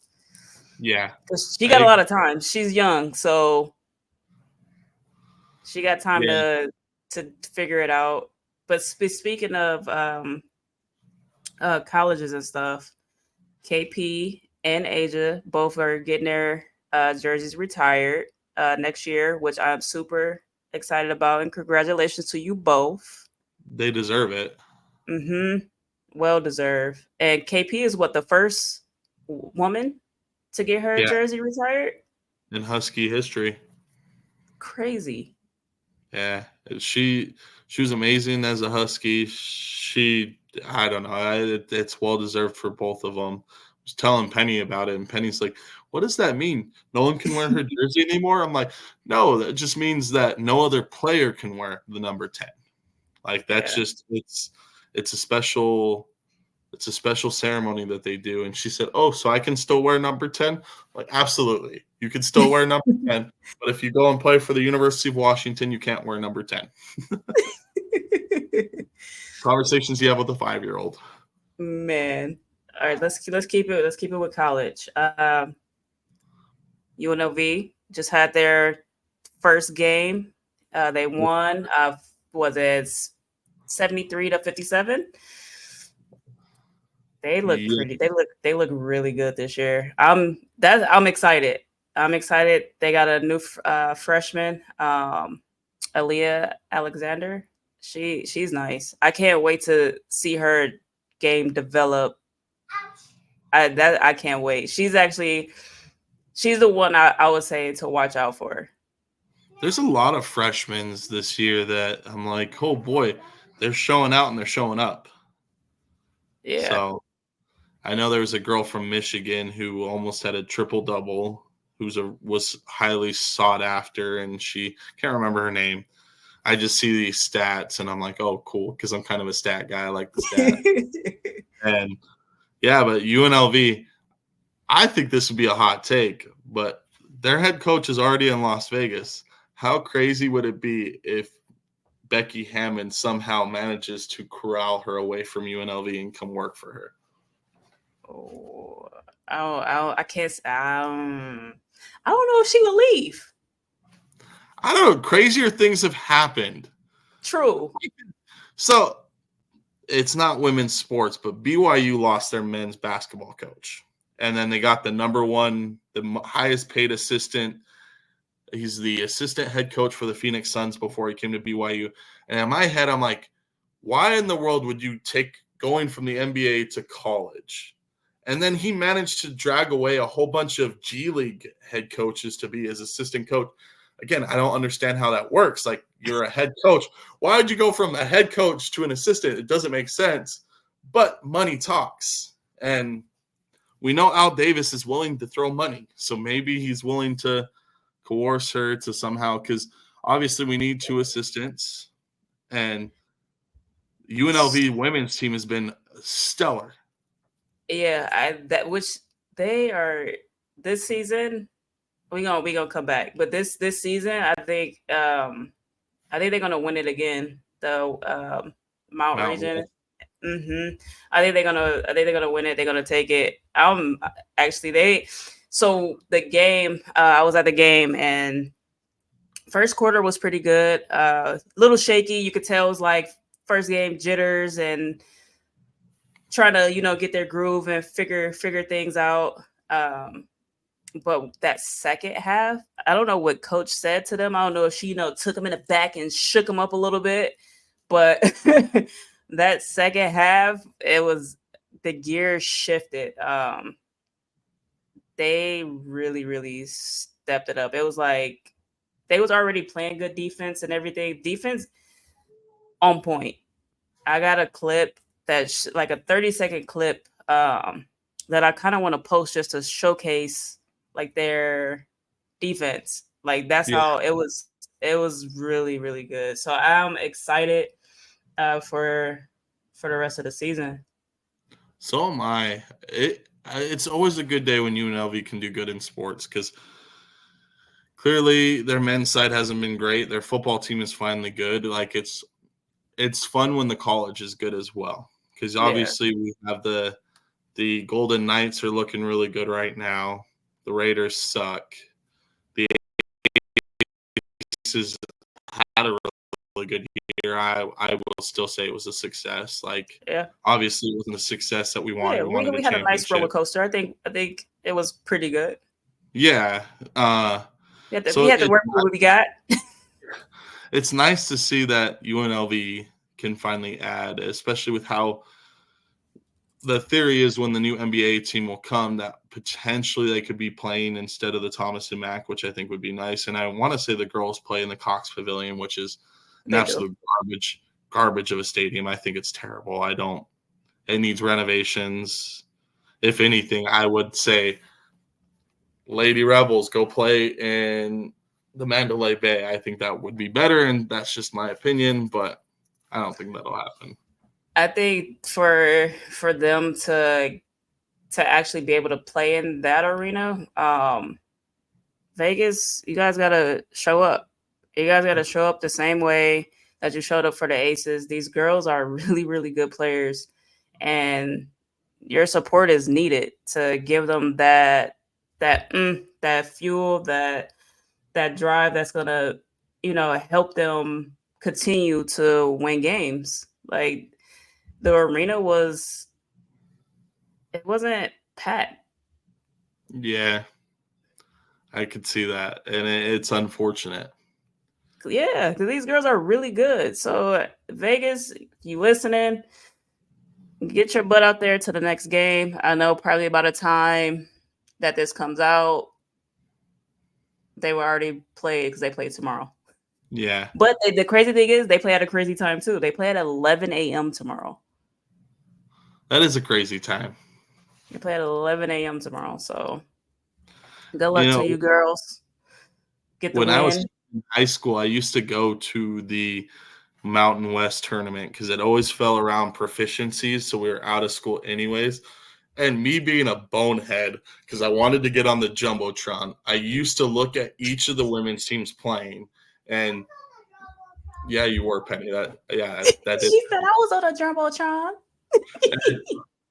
Yeah. She got a lot of time. She's young, so she got time to figure it out. But speaking of colleges and stuff. KP and Asia both are getting their jerseys retired next year, which I'm super excited about. And congratulations to you both. They deserve it. Mm-hmm. Well deserved. And KP is what, the first woman to get her Yeah, jersey retired? in Husky history. Crazy. Yeah, she was amazing as a Husky. I don't know. It's well deserved for both of them. I was telling Penny about it, and Penny's like, "What does that mean? No one can wear her jersey anymore?" I'm like, "No, that just means that no other player can wear the number 10. Like that's Yeah. just it's a special it's a special ceremony that they do." And she said, "Oh, so I can still wear number 10?" Like, absolutely. You can still wear number 10, but if you go and play for the University of Washington, you can't wear number 10. Conversations you have with a 5-year-old. Man. All right, let's keep it with college. UNLV just had their first game. They won. Was it 73-57? They look Yeah, pretty. They look really good this year. I'm excited. I'm excited. They got a new freshman, Aaliyah Alexander. She's nice. I can't wait to see her game develop. I can't wait. She's the one I would say to watch out for. there's a lot of freshmen this year that I'm like, oh boy, they're showing out and they're showing up. Yeah. So I know there was a girl from Michigan who almost had a triple double, was highly sought after, and she can't remember her name. I just see these stats and I'm like, oh, cool, because I'm kind of a stat guy. I like the stat. And yeah, but UNLV, I think this would be a hot take, but their head coach is already in Las Vegas. How crazy would it be if Becky Hammond somehow manages to corral her away from UNLV and come work for her? Oh, I can't. I don't know if she will leave. I don't know. Crazier things have happened. True. So it's not women's sports, but BYU lost their men's basketball coach. And then they got the number one, the highest paid assistant. He's the assistant head coach for the Phoenix Suns before he came to BYU. And in my head, I'm like, why in the world would you take going from the NBA to college? And then he managed to drag away a whole bunch of G League head coaches to be his assistant coach. Again, I don't understand how that works. Like, you're a head coach. Why would you go from a head coach to an assistant? It doesn't make sense. But money talks. And we know Al Davis is willing to throw money. So maybe he's willing to coerce her to somehow, because obviously we need 2 assistants. And UNLV women's team has been stellar. Yeah, which they are this season. We gonna come back, but this season, I think they're gonna win it again. The Mount Mountain region. West. I think they're gonna win it. They're gonna take it. Actually they. So the game, I was at the game and first quarter was pretty good. Little shaky. You could tell it was like first game jitters and trying to get their groove and figure things out. But that second half, I don't know what coach said to them. I don't know if she took them in the back and shook them up a little bit, but that second half, it was the gear shifted. They really stepped it up. It was like they was already playing good defense and everything. Defense on point. I got a clip that's like a 30-second clip that I kind of want to post just to showcase like their defense. Like that's Yeah. how it was. It was really good. So I'm excited for the rest of the season. So am I. It's always a good day when UNLV can do good in sports, because clearly their men's side hasn't been great. Their football team is finally good. Like, it's fun when the college is good as well, because Yeah. obviously we have the Golden Knights are looking really good right now. The Raiders suck. The Aces had a really really good year. I will still say it was a success. Like, Yeah. obviously, it wasn't a success that we wanted. Yeah, We wanted we a had a nice roller championship. coaster. I think it was pretty good. Yeah. We had to work with what we got. It's nice to see that UNLV can finally add, especially with how the theory is when the new NBA team will come that potentially they could be playing instead of the Thomas and Mack, which I think would be nice. And I want to say the girls play in the Cox Pavilion, which is an absolute garbage of a stadium. I think it's terrible. It needs renovations. If anything, I would say Lady Rebels go play in the Mandalay Bay. I think that would be better, and that's just my opinion, but I don't think that'll happen. I think for them to actually be able to play in that arena, Vegas, you guys gotta show up. You guys gotta show up the same way that you showed up for the Aces. These girls are really, really good players, and your support is needed to give them that fuel, that drive that's gonna, help them continue to win games. Like, the arena wasn't packed. Yeah, I could see that, and it's unfortunate. Yeah, because these girls are really good. So Vegas, you listening, get your butt out there to the next game. I know probably by the time that this comes out, they were already played because they play tomorrow. Yeah. But the crazy thing is they play at a crazy time too. They play at 11 a.m. tomorrow. That is a crazy time. They play at 11 a.m. tomorrow. So good luck to you girls. Get the win. When I was in high school, I used to go to the Mountain West tournament because it always fell around proficiencies. So we were out of school anyways. And me being a bonehead, because I wanted to get on the Jumbotron, I used to look at each of the women's teams playing. And yeah, you were, Penny. That She said I was on a Jumbotron.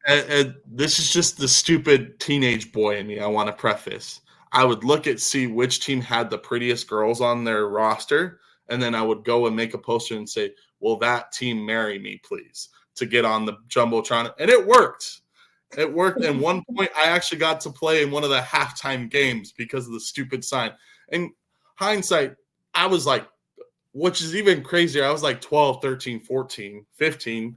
and this is just the stupid teenage boy in me. I want to preface. I would see which team had the prettiest girls on their roster, and then I would go and make a poster and say, "Will that team marry me, please?" to get on the Jumbotron. And it worked. It worked. And one point, I actually got to play in one of the halftime games because of the stupid sign. In hindsight, I was like, which is even crazier, I was like 12, 13, 14, 15.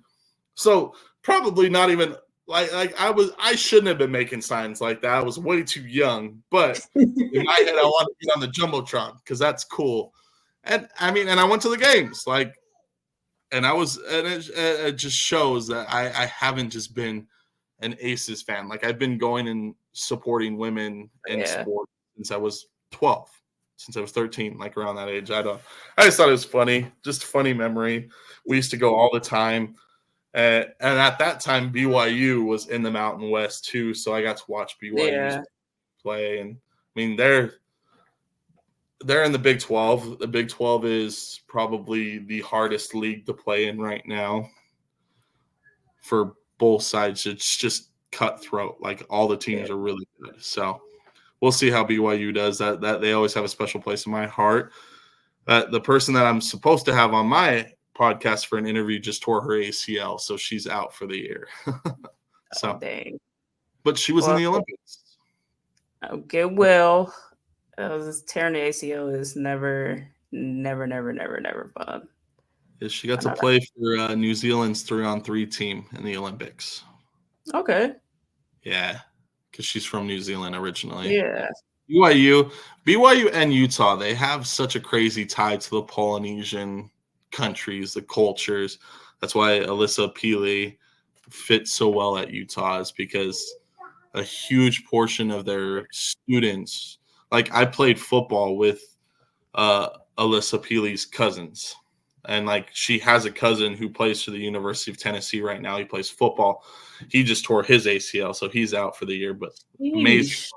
So probably not even like I shouldn't have been making signs like that. I was way too young. But in my head, I wanted to be on the Jumbotron because that's cool. And I mean, and I went to the games. And it just shows that I haven't just been an Aces fan. Like, I've been going and supporting women in sport since I was 12, since I was 13, like around that age. I just thought it was funny, just a funny memory. We used to go all the time. And at that time, BYU was in the Mountain West too. So I got to watch BYU play. And I mean, they're in the Big 12. The Big 12 is probably the hardest league to play in right now for both sides. It's just cutthroat. Like, all the teams are really good. So we'll see how BYU does. That they always have a special place in my heart. The person that I'm supposed to have on my podcast for an interview just tore her ACL, so she's out for the year. So, dang. But she was in the Olympics. Okay, well, tearing the ACL is never fun. She got to play for New Zealand's 3-on-3 team in the Olympics. Okay. Yeah, because she's from New Zealand originally. Yeah. BYU and Utah, they have such a crazy tie to the Polynesian countries, the cultures. That's why Alyssa Pili fits so well at Utah, is because a huge portion of their students, like, I played football with Alyssa Pili's cousins. And, like, she has a cousin who plays for the University of Tennessee right now. He plays football. He just tore his ACL, so he's out for the year. But amazing.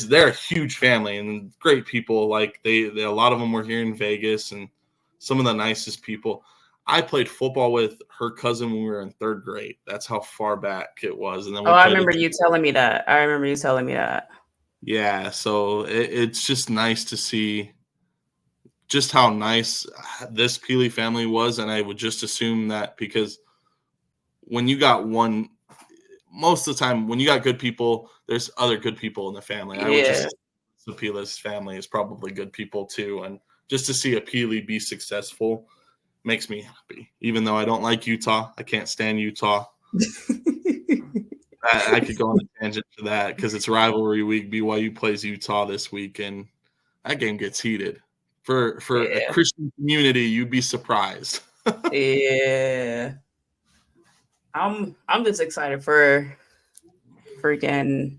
They're a huge family and great people. Like, they a lot of them were here in Vegas, and some of the nicest people. I played football with her cousin when we were in third grade. That's how far back it was. And then I remember you telling me that. Yeah, so it's just nice to see just how nice this Peely family was, and I would just assume that because when you got one, most of the time when you got good people, there's other good people in the family. I would just Yeah. the Peely's family is probably good people too, and just to see a Peely be successful makes me happy. Even though I don't like Utah, I can't stand Utah. I could go on a tangent to that because it's rivalry week. BYU plays Utah this week, and that game gets heated. For a Yeah. Christian community, you'd be surprised. Yeah. I'm just excited for freaking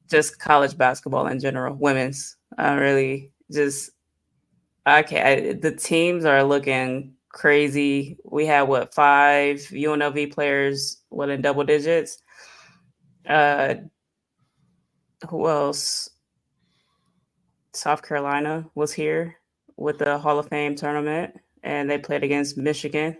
just college basketball in general, women's. I really just I can't. The teams are looking crazy. We had what 5 UNLV players, what in double digits. Uh, who else? South Carolina was here with the Hall of Fame tournament, and they played against Michigan.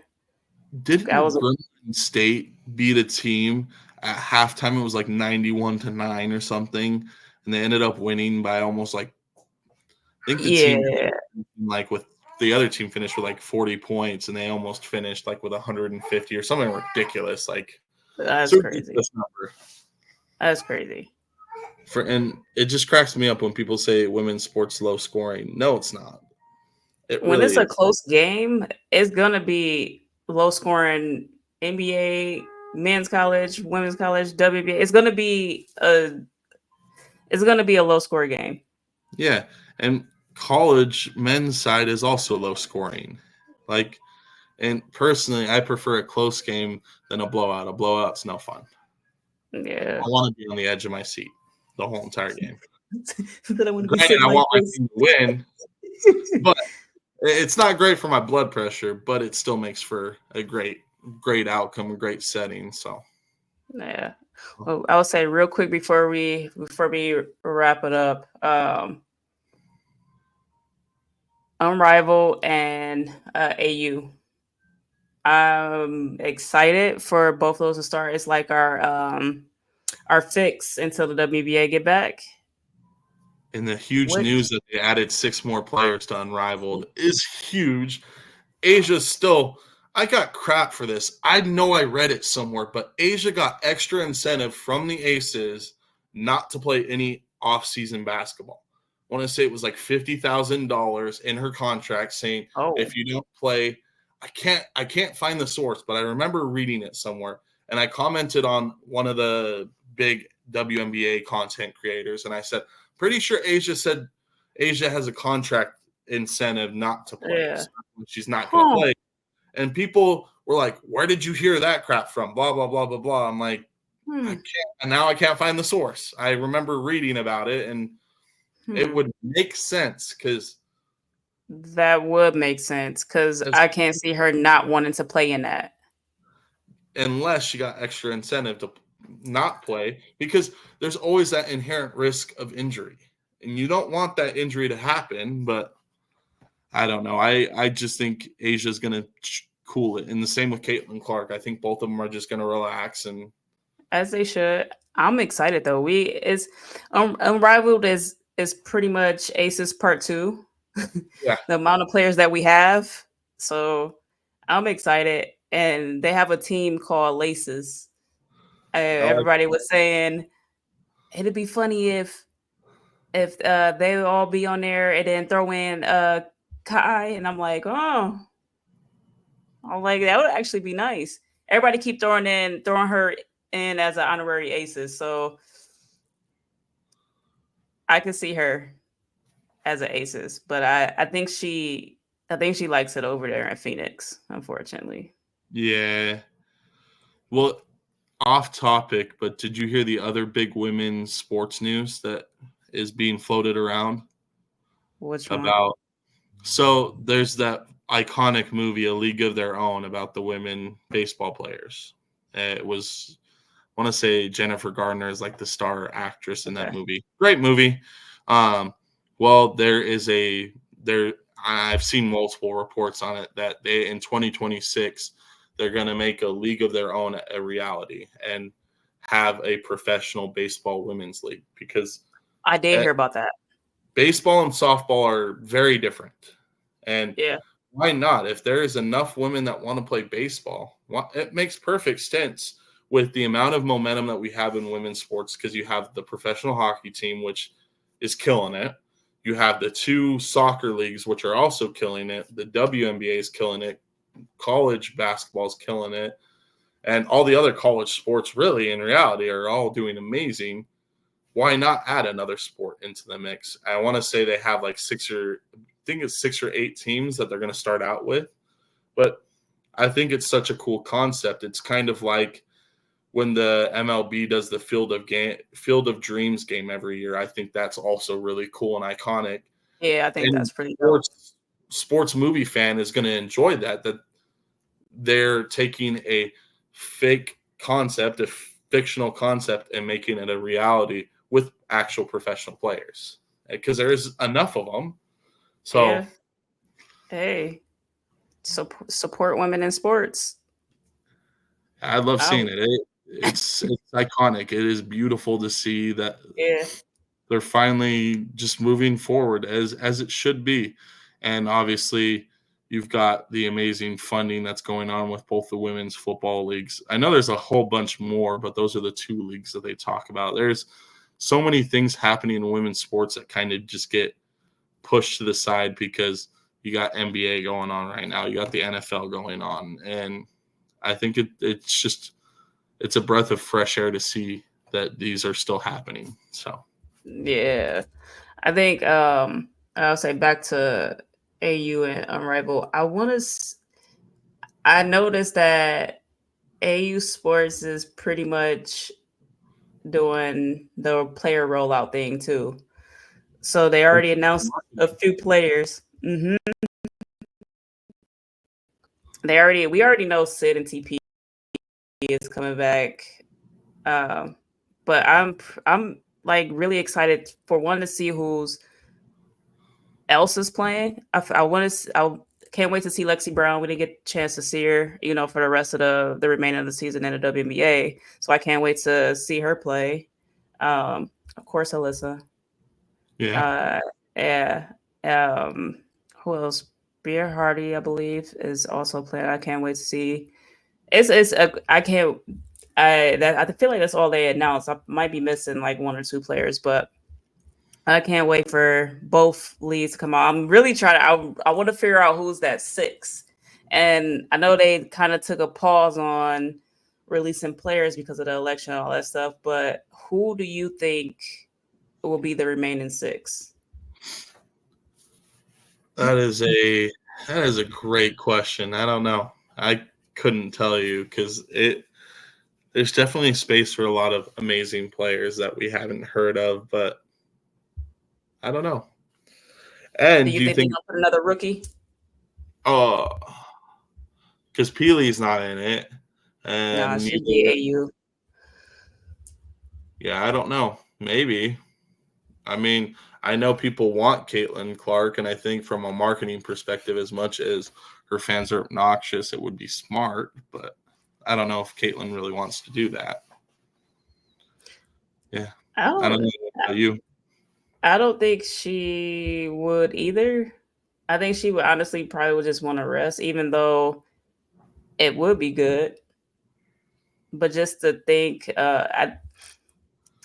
That Didn't was Grambling State beat a team at halftime? It was like 91-9 or something, and they ended up winning by almost like I think the team yeah, like with the other team finished with like 40 points, and they almost finished like with 150 or something ridiculous. Like it's that's a crazy. ridiculous number. That's crazy. And it just cracks me up when people say women's sports low scoring. No, it's not. It When really it's a is. close game, it's gonna be low scoring. NBA, men's college, women's college, WNBA. It's gonna be a low score game. Yeah, and college men's side is also low scoring. Like, and personally, I prefer a close game than a blowout. A blowout's no fun. Yeah. I want to be on the edge of my seat the whole entire game. That I want to be Granted, sitting I like want my this. team to win, but it's not great for my blood pressure. But it still makes for a great outcome, a great setting. So, Yeah. Well, I would say real quick before we wrap it up. Unrivaled and AU. I'm excited for both those to start. It's like our fix until the WBA get back. and the huge Which news that they added 6 more players to Unrivaled is huge. Asia still, I got crap for this. I know I read it somewhere, but Asia got extra incentive from the Aces not to play any off-season basketball. I want to say it was like $50,000 in her contract saying oh if you don't play, I can't find the source, but I remember reading it somewhere. And I commented on one of the big WNBA content creators, and I said, pretty sure Asia said Asia has a contract incentive not to play. yeah. So she's not going to Huh. play. And people were like, where did you hear that crap from? Blah, blah, blah, blah, blah. I'm like, I Hmm. can't. And now I can't find the source. I remember reading about it, and it Hmm. would make sense because That would make sense because I can't see her not wanting to play in that. unless she got extra incentive to not play, because there's always that inherent risk of injury. And you don't want that injury to happen, but I don't know. I just think Asia's going to cool it. And the same with Caitlin Clark. I think both of them are just going to relax. And As they should. I'm excited though. We is Unrivaled is pretty much Aces Part 2. yeah, The amount of players that we have. So I'm excited. And they have a team called Laces. I like Everybody was saying it'd be funny if they would all be on there and then throw in Kai, and I'm like that would actually be nice. Everybody keep throwing her in as an honorary aces, so I could see her as an aces, but I think she likes it over there in Phoenix, unfortunately. yeah. Well, off topic, but did you hear the other big women's sports news that is being floated around Which one? about? So there's that iconic movie, A League of Their Own, about the women baseball players. It was, I want to say Jennifer Garner is like the star actress in that Okay. movie. Great movie. Um, well, there. I've seen multiple reports on it that they in 2026 they're going to make a league of their own a reality and have a professional baseball women's league because I did uh, hear about that. baseball and softball are very different. And Yeah. why not? If there is enough women that want to play baseball, it makes perfect sense with the amount of momentum that we have in women's sports, because you have the professional hockey team, which is killing it. You have the 2 soccer leagues, which are also killing it. The WNBA is killing it. College basketball is killing it. And all the other college sports, really, in reality, are all doing amazing. Why not add another sport into the mix? I want to say they have like 6 or 8 teams that they're going to start out with. But I think it's such a cool concept. It's kind of like when the MLB does the Field of Dreams game every year. I think that's also really cool and iconic. Yeah, I think And that's pretty dope. sports movie fan is going to enjoy that they're taking a fake concept, a fictional concept, and making it a reality with actual professional players, because there's enough of them. So, yeah. Hey, support women in sports. I love seeing it. It's iconic. It is beautiful to see that they're finally just moving forward as it should be. And obviously, you've got the amazing funding that's going on with both the women's football leagues. I know there's a whole bunch more, but those are the 2 leagues that they talk about. There's so many things happening in women's sports that kind of just get pushed to the side because you got NBA going on right now. You got the NFL going on. And I think it's a breath of fresh air to see that these are still happening. So, yeah, I think I'll say back to AU and Unrivaled. I noticed that AU Sports is pretty much doing the player rollout thing too. So they already announced a few players. Mm-hmm. We already know Sid and TP is coming back. But I'm like really excited for one to see who's else is playing. I can't wait to see Lexi Brown. We didn't get a chance to see her, for the rest of the remainder of the season in the WNBA. So I can't wait to see her play. Of course, Alyssa. yeah. Yeah. Who else? Beer Hardy, I believe, is also playing. I can't wait to see. I can't. I feel like that's all they announced. I might be missing like 1 or 2 players, but I can't wait for both leagues to come out. I'm really trying to. I want to figure out who's that 6, and I know they kind of took a pause on releasing players because of the election and all that stuff. But who do you think will be the remaining 6? That is a great question. I don't know. I couldn't tell you because there's definitely space for a lot of amazing players that we haven't heard of, but I don't know. And Do you think they're gonna put another rookie? Oh, because Peely's not in it, Nah, and she'd be AU. Yeah, I don't know. Maybe. I mean, I know people want Caitlin Clark, and I think from a marketing perspective, as much as her fans are obnoxious, it would be smart. But I don't know if Caitlin really wants to do that. Yeah, I don't know about you. I don't think she would either. I think she would honestly probably would just want to rest, even though it would be good. But just to think,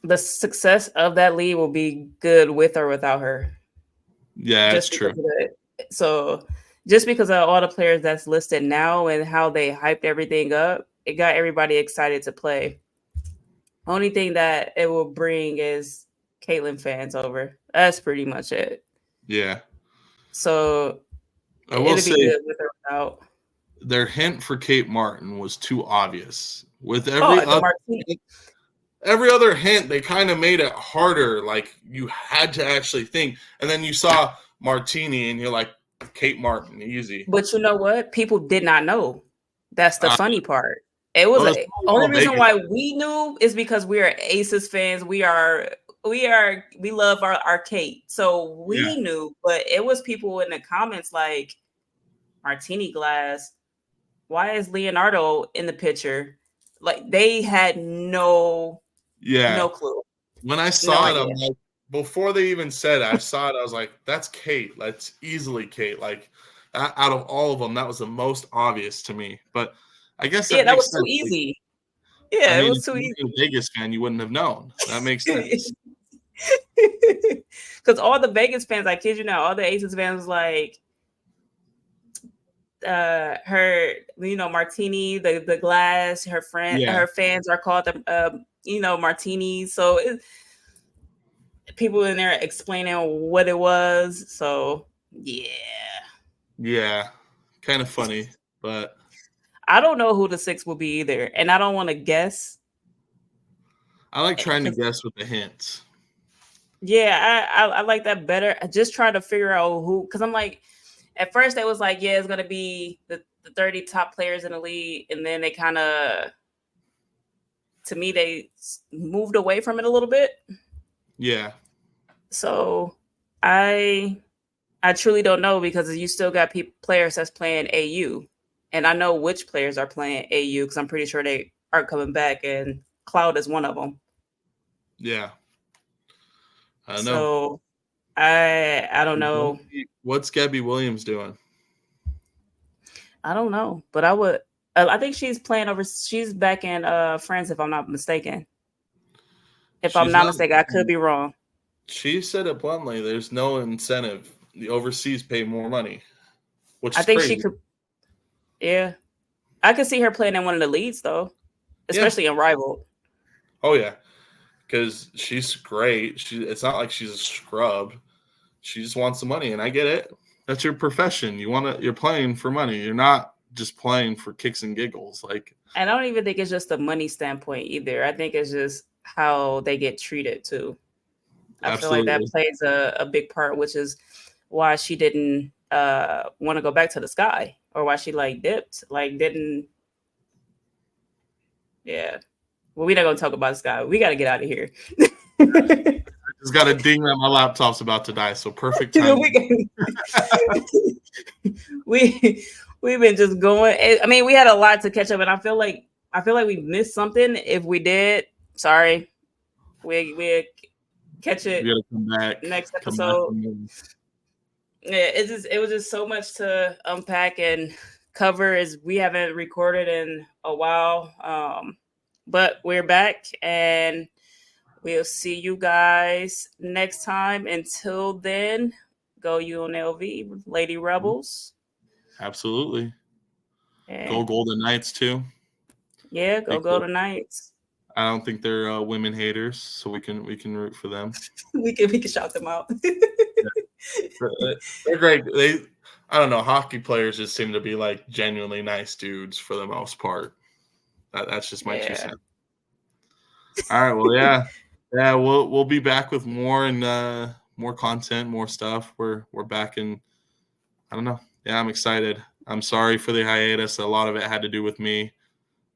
the success of that league will be good with or without her. Yeah, that's true. So just because of all the players that's listed now and how they hyped everything up, it got everybody excited to play. Only thing that it will bring is Caitlin fans over. That's pretty much it. Yeah. So I will say, good with or without. Their hint for Kate Martin was too obvious. With every other hint, they kind of made it harder. Like you had to actually think, and then you saw Martini, and you're like, Kate Martin, easy. But you know what? People did not know. That's the funny part. It was only reason why we knew is because we are Aces fans. We love our Kate. So we knew, but it was people in the comments like Martini Glass. Why is Leonardo in the picture? Like they had no clue. When I saw it, I'm like, before they even said it, I saw it. I was like, "That's Kate. That's easily Kate." Like, out of all of them, that was the most obvious to me. But I guess Yeah, that that makes was too sense. Like, easy. I Yeah, it mean, was if too you were a Vegas fan, you wouldn't have known. That makes easy. sense. Because all the Vegas fans, I kid you not, all the Aces fans was like, her, Martini, the glass, Yeah, her fans are called the, martinis. So people in there explaining what it was. So yeah, yeah, kind of funny, but I don't know who the six will be either, and I don't want to guess. I like trying to 'Cause, guess with the hints. yeah, I like that better. I just try to figure out who, because I'm like, at first it was like, yeah, it's gonna be the 30 top players in the league, and then they kind of, to me, they moved away from it a little bit. Yeah, So I truly don't know, because you still got players that's playing AU, and I know which players are playing AU because I'm pretty sure they are coming back, and Cloud is one of them. yeah. I know. So I don't know. What's Gabby Williams doing? I don't know, but I think she's playing over. She's back in France, if I'm not mistaken. If I'm She's not not. mistaken, I could be wrong. She said it bluntly. There's no incentive. The overseas pay more money, which I is think she crazy. could. Yeah, I could see her playing in one of the leads though, Yeah. especially Unrivaled. Oh yeah, because she's great. It's not like she's a scrub. She just wants the money, and I get it. That's your profession. You're playing for money. You're not just playing for kicks and giggles. Like, And I don't even think it's just a money standpoint either. I think it's just how they get treated too. I feel like that absolutely. plays a big part, which is why she didn't want to go back to the sky, or why she dipped, didn't. Yeah. Well, we're not gonna talk about the sky. We got to get out of here. Just got a ding that my laptop's about to die. So perfect timing. we we've been just going. I mean, we had a lot to catch up, and I feel like we missed something. If we did, sorry. We catch We it got to come back. next Come back. episode. Yeah, it was just so much to unpack and cover, as we haven't recorded in a while. But we're back, and we'll see you guys next time. Until then, go UNLV Lady Rebels. Absolutely. And Go Golden Knights too. yeah, go to Knights. I don't think they're women haters, so we can root for them. we can shout them out. They're great. I don't know. Hockey players just seem to be like genuinely nice dudes for the most part. That's just my 2 cents. All right. Well, yeah. We'll be back with more and more content, more stuff. We're back in. I don't know. Yeah, I'm excited. I'm sorry for the hiatus. A lot of it had to do with me,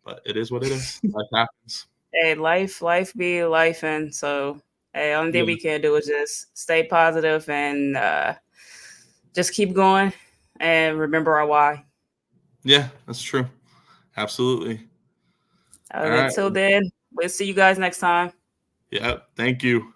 but it is what it is. Life happens. Hey, life be life, and so hey, only thing Yeah. we can do is just stay positive and just keep going and remember our why. Yeah, that's true. Absolutely. All right. Until then, we'll see you guys next time. Yeah. Thank you.